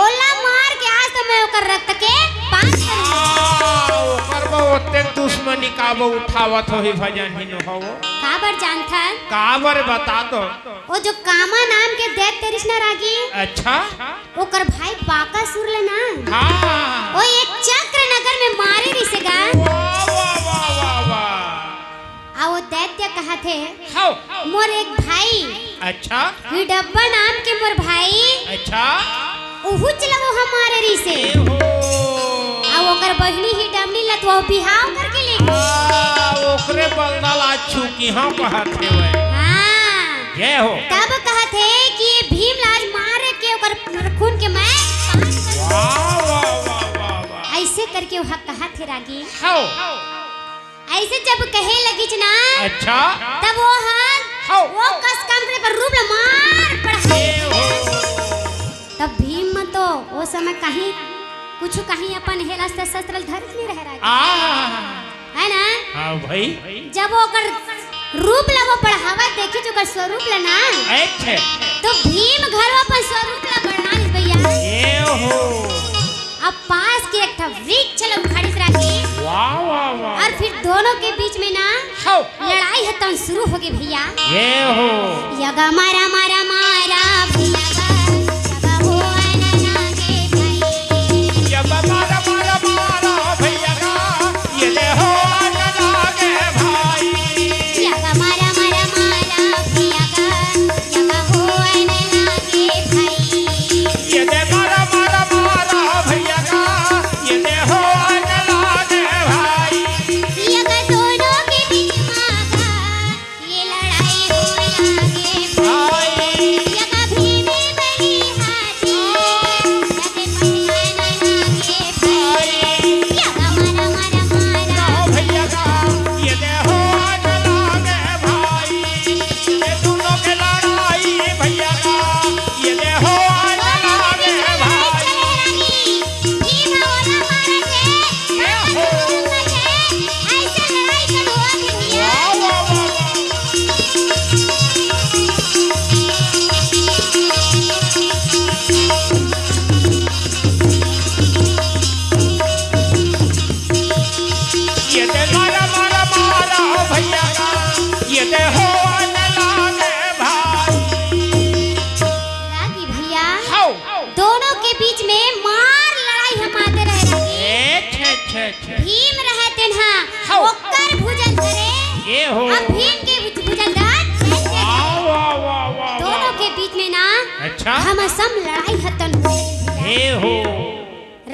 ओला मार के आज तो मैं ओकर रक्त के पान करूँ ओकर बा ओते दुश्मनी काबो उठावत होई भजन ही न हो काबर जानता काबर बता दो वो जो कामा नाम के दैत्य रिश्ना रागी अच्छा ओकर भाई बाकासुर ला ना हाँ वो एक चक्र नगर में मारे रिसेगा वाह वाह वाह वाह वाह आ वो दैत्य कहा थे हाउ मोर एक भाई अच्छा हिडब्बा नाम के मोर भाई अच्छा उहु चलबो हमारे रिसे ये हो आ ओकर बहिनी ही डमनी लत वो बिहाव करके ले गई ओकरे बंदल आज छुकी हाँ कहत थे वे हां ये हो तब कहते कि ये भीम लाज मार के ओकर खून के मैं पान करूं वाह वाह वाह वाह वाह ऐसे करके वह कहा थे रागी हाउ ऐसे जब कहे लगी ना अच्छा तब वो हां हाउ वो कस काम करे पर रूप ला मार पड़ा ये हो तब भीम में तो वो समय कहीं कुछ कहीं अपन हेला शस्त्र धर नहीं रह रागी है ना हाँ भाई जब वो ओकर रूप ला वो पढ़ावा देखे जो ओकर स्वरूप ला ना अच्छा तो भीम घर अपन स्वरूप ला बढ़ा ली भैया ये हो अब पास के एक था वृक्ष चलो खड़ी राखी वाह वाह वाह और फिर दोनों के बीच में ना हाउ लड़ाई है तो शुरू हो गई भैया ये हो यगा मारा मारा मारा भैया यगा हो अनना के भाई जब मारा मारा मारा भैया का ये ले हो लगे भाई यगा मारा मारा मारा भैया यगा हो अनना के भाई ये ले मारा मारा मारा भैया का ये ले हो लगे भाई यगा दोनों के बीच मागा ये लड़ाई हो लागे भाई यगा भीमे बली हाथी लगे पठाना लागे भाई यगा मारा मारा मारा भैया का ये ले हो लगे भाई ये दोनों के लड़ाई भैया का ये ले हो लगे भाई भीम वाला मारा थे ये हो ऐसे लड़ाई कर हुआ कि भैया वाह वाह वाह ये दे मारा मारा मारा भैया का ये दे हो लगे भाई रागी भैया हाउ दोनों के बीच में मार लड़ाई हम आते रहे रागी अच्छा भीम रहते ना हाँ। ओकर भुजन धरे ये हो अब भीम के भुजन धर वाह वाह वाह वाह दोनों के बीच में ना अच्छा हम सम लड़ाई हतन ये हो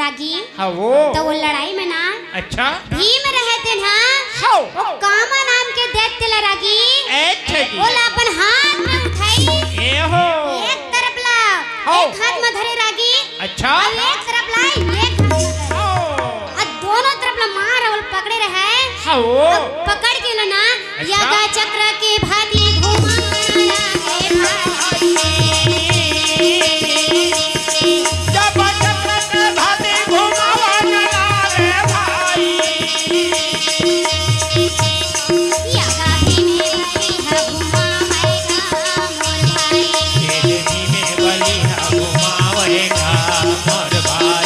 रागी हाँ वो तो वो लड़ाई में ना अच्छा भीम रहते ना हाउ वो कामा नाम के दैत्य ला रागी अच्छा जी वो ला अपन हाथ में उठाई ये हो एक तरफ ला हाँ। एक हाथ में धरे रागी अच्छा और एक तरफ लाई एक हाथ में धरे ओ और दोनों तरफ ला मार और पकड़े रहे हाँ पकड़ के लो ना अच्छा? यगा चक्र के भाती घुमाना है भाई जब चक्र के भाती घुमावना रे भाई यगा भी में बलिहा घुमाएगा मोर भाई तेजनी में बलिहा घुमावेगा मोर भाई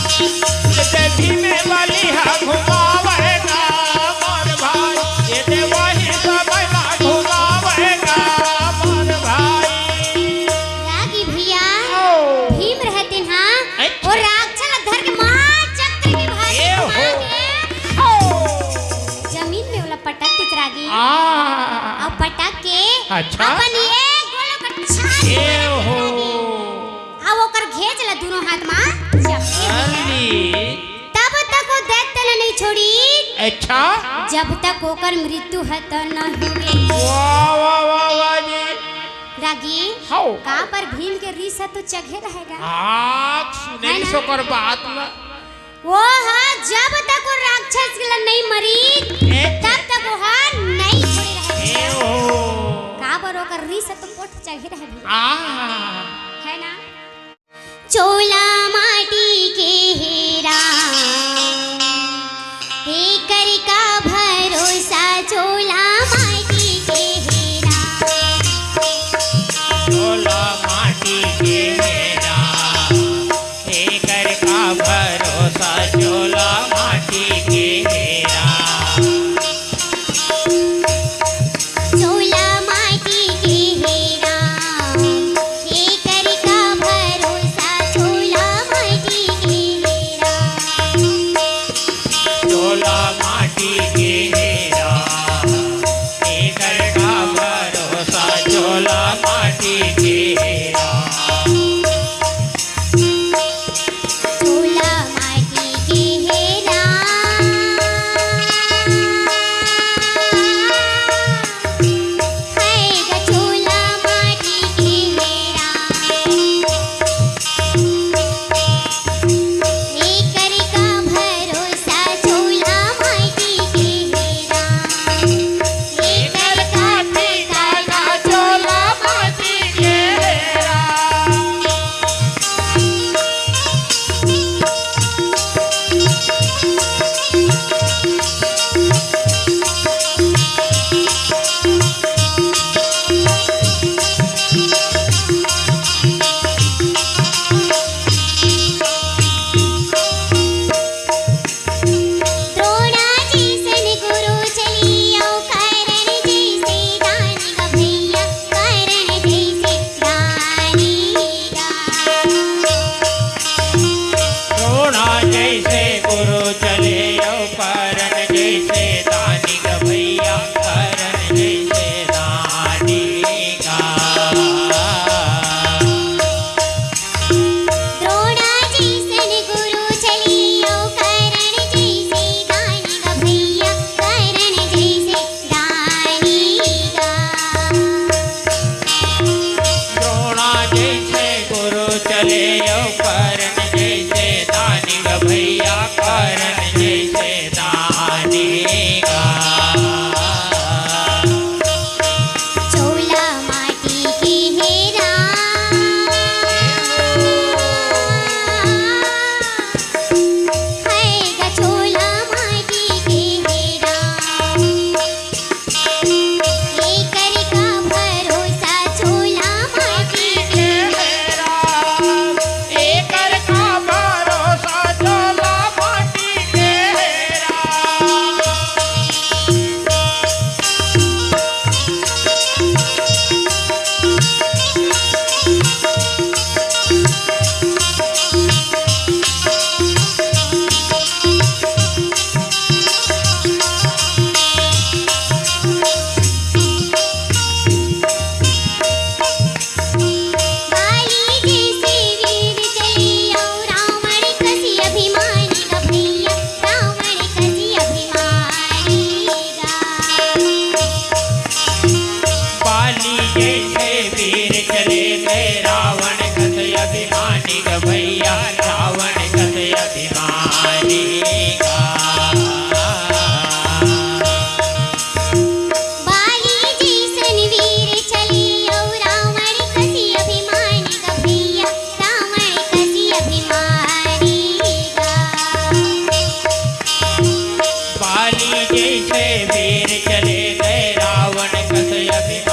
तेजनी में बलिहा घुमावेगा मोर भाई ये दे वही सबला घुमावेगा मोर भाई रागी भैया ओ भीम रहते हैं अच्छा। और राक्षस धर के मार चक्र के भाती ए हो। घुमा के जमीन में वाला पटक के रागी अब पटक के अच्छा। अपन एक गोलो का छाप ए हो अब ओकर घेच ला दोनों हाथ में जब अली तब तक वो दैत्य ने नहीं छोड़ी अच्छा जब तक ओकर मृत्यु है तो न हुए वाह वाह वाह वाह जी रागी हाउ का पर भीम के रीस है तो चघे रहेगा आँख सुने है ना? सोकर बात ला वो है जब तक वो राक्षस के लिए नहीं मरी तब तक वो है नहीं छोड़ी ए रहेगा हो का पर ओकर रीस है तो पोट चघे रहेगा आ है ना चोला माटी के हेरा एकर का भरोसा चोला माटी के हेरा चोला माटी के मेरा एकर का भरोसा चोला माटी के मेरा चोला माटी के हेरा एकर का भरोसा चोला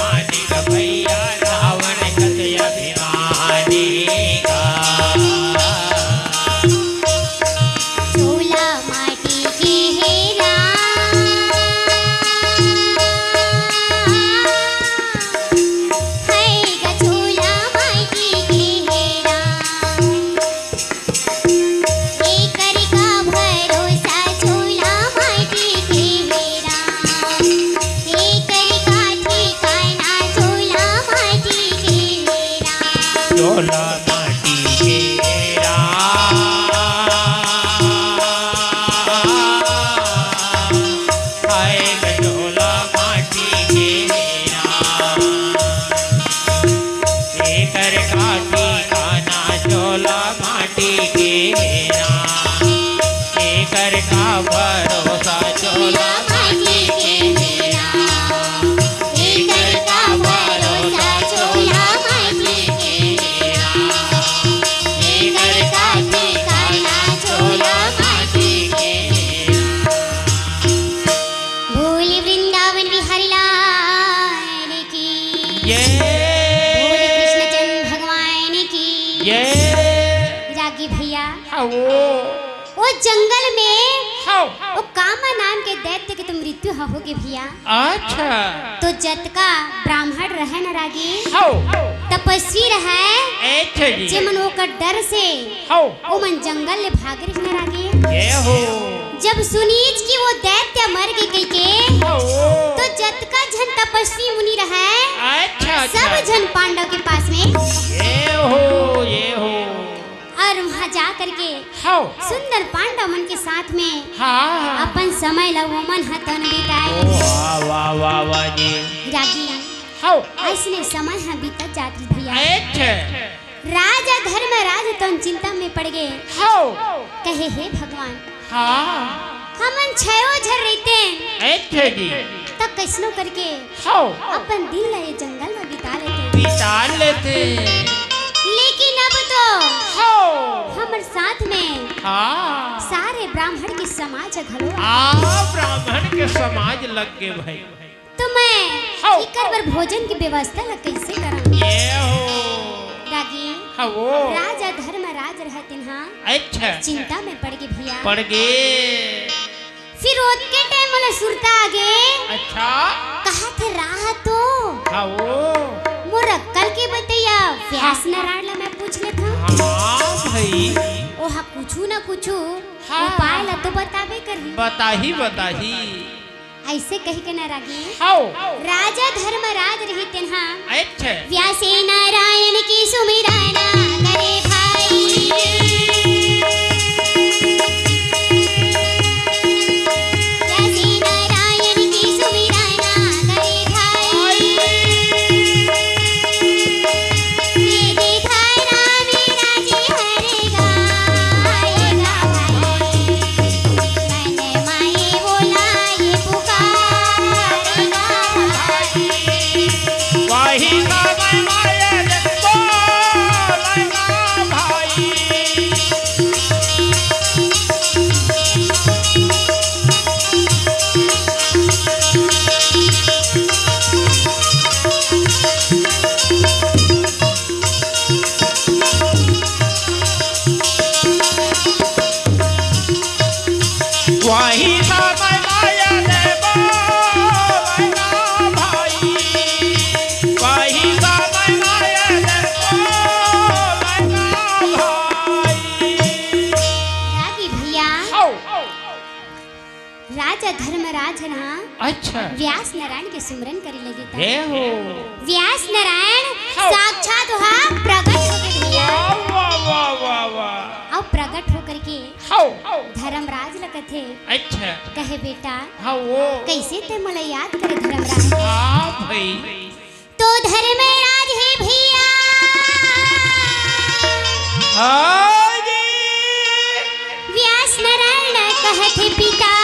अभिमानी का भैया रावण कति अभिमानी का झोला माटी की है राम, है गा झोला माटी की है राम, एकर का भरोसा झोला माटी की है राम, एकर का ठिकाना झोला माटी की है राम। झोला माटी के हाय झोला माटी के एकर का ठिकाना झोला माटी के एकर का भरोसा झोला माटी के एकर का भरोसा झोला माटी के एकर का ठिकाना झोला माटी के भोले वृंदावन बिहारी लाल की, ये भोले कृष्णचंद्र भगवान की। ये रागी भैया वो जंगल में हाउ वो कामा नाम के दैत्य की तो मृत्यु होगी भैया। अच्छा तो जत का ब्राह्मण रहे न रागी, हाउ तपस्वी रहे, अच्छा जी जे मन ओकर डर से हाउ वो मन जंगल ले भाग रही न रागी। ये हो जब सुनीच की वो दैत्य मर गई कई के, हाउ तो जत का जन तपस्वी मुनि रहे, अच्छा सब अच्छा जन पांडव के पास में ये हो और वहाँ जा करके हाउ सुंदर पांडव मन के साथ में हाँ अपन समय ला वो मन हतन बिताए। वाह वाह वाह वाह जी रागी हाउ ऐसने समय है बीतत जाती भैया। अच्छा राजा धर्मराज तो चिंता में पड़ गए, हाउ कहे हे भगवान हाँ हमन छयो झर रहते अच्छा जी तब कैसनो करके हाउ अपन दिन ला ये जंगल में बिता लेते, बिता लेते लेकिन अब तो हाउ हमर साथ में हाँ सारे ब्राह्मण की समाज घलो ब्राह्मण के समाज लग गए भाई तो मैं हाँ। इकर बर भोजन की व्यवस्था ला कैसे करूं। ये हो रागी हाँ राजा धर्मराज रहते हाँ अच्छा चिंता में पड़ गए भैया। पड़ गए फिर रोज के टाइम वाला सुरता आगे अच्छा कहा थे राह तो हाँ मोर अक्कल के बतैया व्यास नारायण ला मैं पूछ लेता हूँ। हाँ भाई ओहा कुछू ना कुछू हाँ। उपाय ला तो बताबे करही। बताही ऐसे कही के ना रागी हाउ राजा धर्मराज रहते हाँ अच्छा व्यासे नारायण की सुमिराना करे भाई, व्यासे नारायण की सुमिराना करे भाई, मेरे धारा मेरा जी हरेगा आएगा भाई, मैंने माए बोला ये पुकारेगा भाई। वही का मैं माया बोलेगा भाई वही का मैं माया बोलेगा भाई वही का मैं माया बोलेगा भाई रागी भैया हाउ राजा धर्मराज ना अच्छा व्यास नारायण के सुमरन करे लगे था। ये हो व्यास नारायण हाँ। साक्षात वहाँ प्रकट हो गए भैया वाह वाह वाह वाह और प्रकट होकर के हाउ धर्मराज लगते अच्छा कहे बेटा हाउ कैसे ते मला याद करे धर्मराज। हाँ भाई तो धर्मराज है भैया हाँ जी व्यास नारायण कहते पिता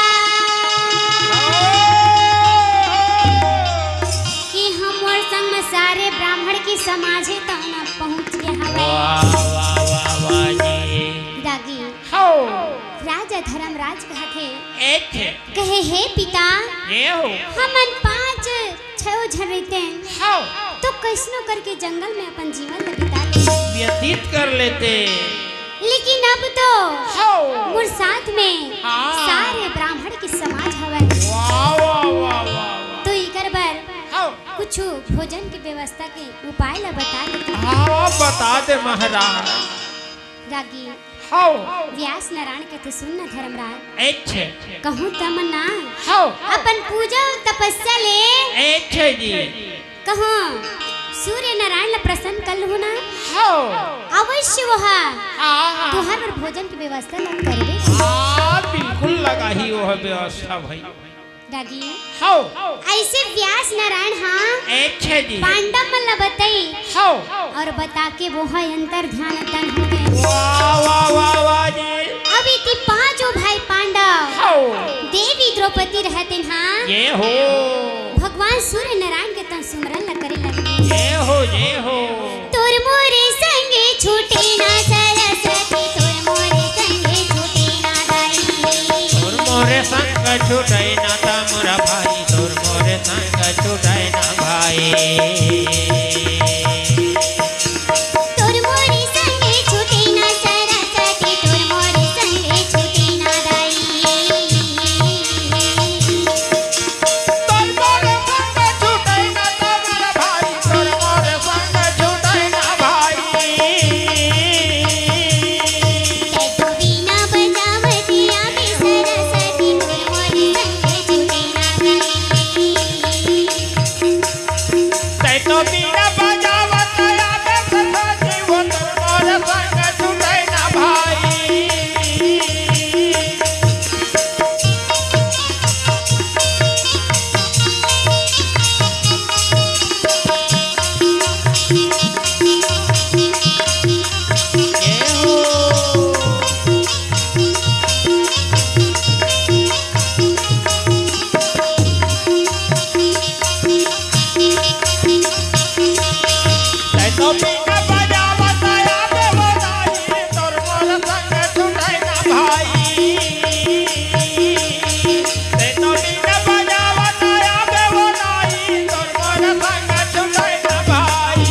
कि हम और संग में सारे ब्राह्मण की समाजे तक न पहुंच गए हमें। वाह वाह वाह वाह जी दागी हाउ राजा धर्मराज कहते एक कहे हे पिता ये हो हमन 5 छो झर रहते हैं हाउ तो कैसनो करके जंगल में अपन जीवन बिता ले व्यतीत कर लेते। लेकिन अब तो हाउ मोर साथ में हाँ। सारे ब्राह्मण के समाज हवे वाह वाह वाह वाह तो इकर बर हाउ कुछ भोजन की व्यवस्था के उपाय ला बता देते हाँ बता दे महाराज। रागी हाउ व्यास नारायण कथे सुनना धर्मराज अच्छे कहूँ तमन्ना हाउ अपन पूजा और तपस्या ले अच्छे जी कहूँ सूर्य नारायण ला प्रसन्न कर लूँ ना हाउ अवश्य वहा हाँ तुहर और भोजन की व्यवस्था ला करबे हाँ बिल्कुल लगा ही वो है व्यवस्था भाई। रागी हाउ ऐसे व्यास नारायण हाँ अच्छे जी पांडव मन ला बताई हाउ और बता के वो है अंतर ध्यान तन हो गए वाह वाह वाह वाह जी अब इति पांचों भाई पांडव हाउ देवी द्रौपदी रहते हाँ ये हो भगवान सूर्य नारायण के तन सुमरन ला करे लगे ये हो तोर मोरे संगे छूटे ना सरस्वती तोर मोरे संगे छूटे ना दाई तोर मोरे संग छुटाई ना ता मोरा भाई तोर मोरे संग छुटाई ना भाई तोर मोरे संगे छूटे ना सरस्वती तोर मोरे संगे छूटे ना दाई तोर मोरे संग छुटाई ना ता मोरा भाई तोर मोरे संग छुटाई ना भाई ते तो वीणा बजावती आवे सरस्वती तोर मोरे संगे छूटे ना दाई तै तो बीड़ा बजावत आवे सरस्वती वो तोर मोरे संग छुटाई ना भाई। ये हो तै तो बीड़ा बजावत आवे वो नाई तोर मोरे संग छुटाई ना भाई तै तो बीड़ा बजावत आवे वो नाई तोर मोरे संग छुटाई ना भाई।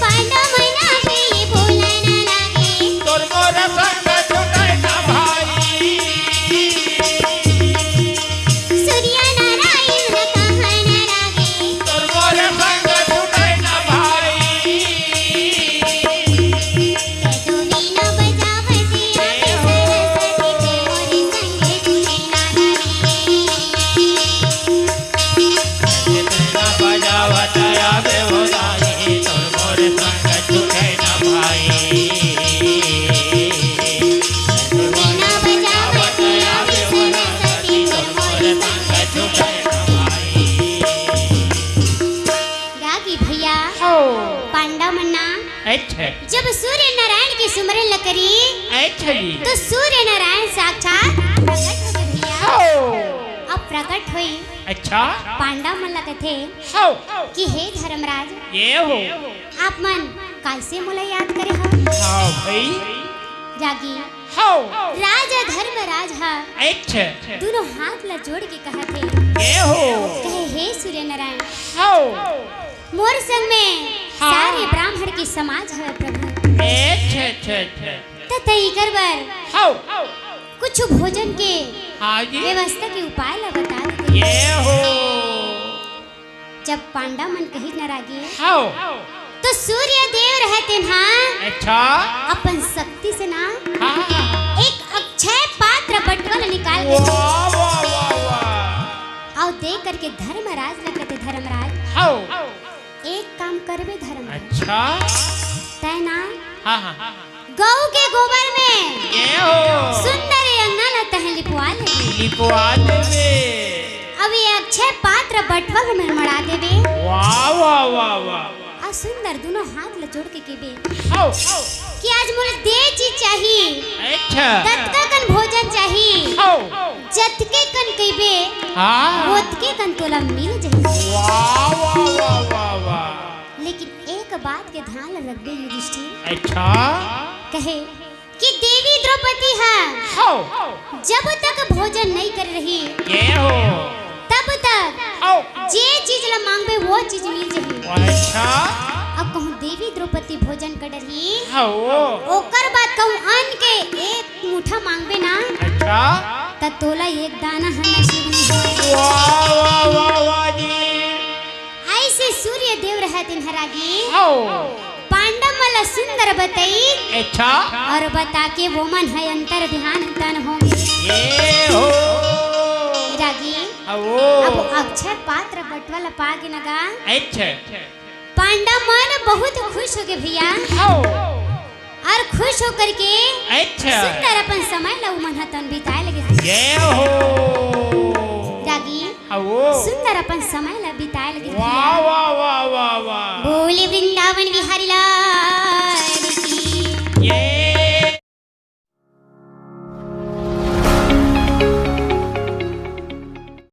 पांडव मना के बोला ना लागे तोर मोरे संग छुटाई ना भाई सूर्य नारायण न कहा ना लागे तोर मोरे संग छुटाई ना भाई। ते तो वीणा बजावती आवे सरस्वती तोर मोरे संगे छूटे ना दाई जितना बजावत आवे वो नाई तोर मोरे संग छुटाई ना भाई वीणा बजावती आवे सरस्वती तोर मोरे संगे छुटाई ना भाई। रागी भैया पांडव मन्ना अच्छा जब सूर्य नारायण की सुमरन ल करी अच्छा जी तो सूर्य नारायण साक्षात प्रकट हो गए भैया अब प्रकट हुई अच्छा पांडव मन ल कथे हाउ कि हे धर्मराज ये हो आप मन कैसे मोला याद करे हो हाँ भाई रागी हाउ राजा धर्मराज हा अच्छा दोनों हाथ ला जोड़ के कहा थे ये हो कहे हे सूर्य नारायण हाउ मोर संग में हाँ। सारे ब्राह्मण के समाज है प्रभु अच्छा अच्छा अच्छा ततई करबर हाउ कुछ भोजन के हाँ जी व्यवस्था के उपाय ला बता देते ये हो जब पांडव मन कही न रागी हाउ तो सूर्य देव रहते ना अच्छा अपन शक्ति से ना हाँ एक अक्षय पात्र बटवल निकाल के वाह वाह वाह वाह और दे करके धर्मराज न कहते धर्मराज हाउ एक काम करबे धर्मराज अच्छा तय ना हाँ हाँ गौ के गोबर में ये हो सुंदर अंगना ला तह लिपवा ले लिपवा देवे अब ये अक्षय पात्र बटवल में मड़ा देवे वाह वाह वाह वाह और सुंदर दोनों हाथ ला जोड़ के केबे हाउ कि आज मोले दे चीज चाहिए अच्छा दत्का कन भोजन चाहिए हाउ जतके कन केबे हाँ ओतके कन तोला मिल जाए वाह वाह वाह वाह वाह लेकिन एक बात के ध्यान रखबे युधिष्ठिर अच्छा कहे कि देवी द्रौपदी है हाउ जब तक भोजन नहीं कर रही ये हो तब तक आओ जे चीज ला मांगबे वो चीज मिल जाही। अच्छा अब कहूँ देवी द्रौपदी भोजन कर डरही आओ ओकर बाद कहूँ अन्न के एक मुठा मांगबे ना अच्छा त तोला एक दाना हम नसीब नहीं होए। वाह वाह वाह वाह जी ऐसे सूर्य देव रहतिन हरागी आओ पांडव मला सुंदर बताई अच्छा और बता के वो मन है अंतर ध्यान तन होंगे ये हो रागी। आओ अब अक्षय पात्र बटवाला पागे नगा अच्छा पांडव मन बहुत खुश हो गए भैया आओ और खुश होकर के अच्छा सुंदर अपन समय ला मन हतन बिताए लगे ये हो रागी आओ सुंदर अपन समय ला बिताए लगे वाह वाह वाह वाह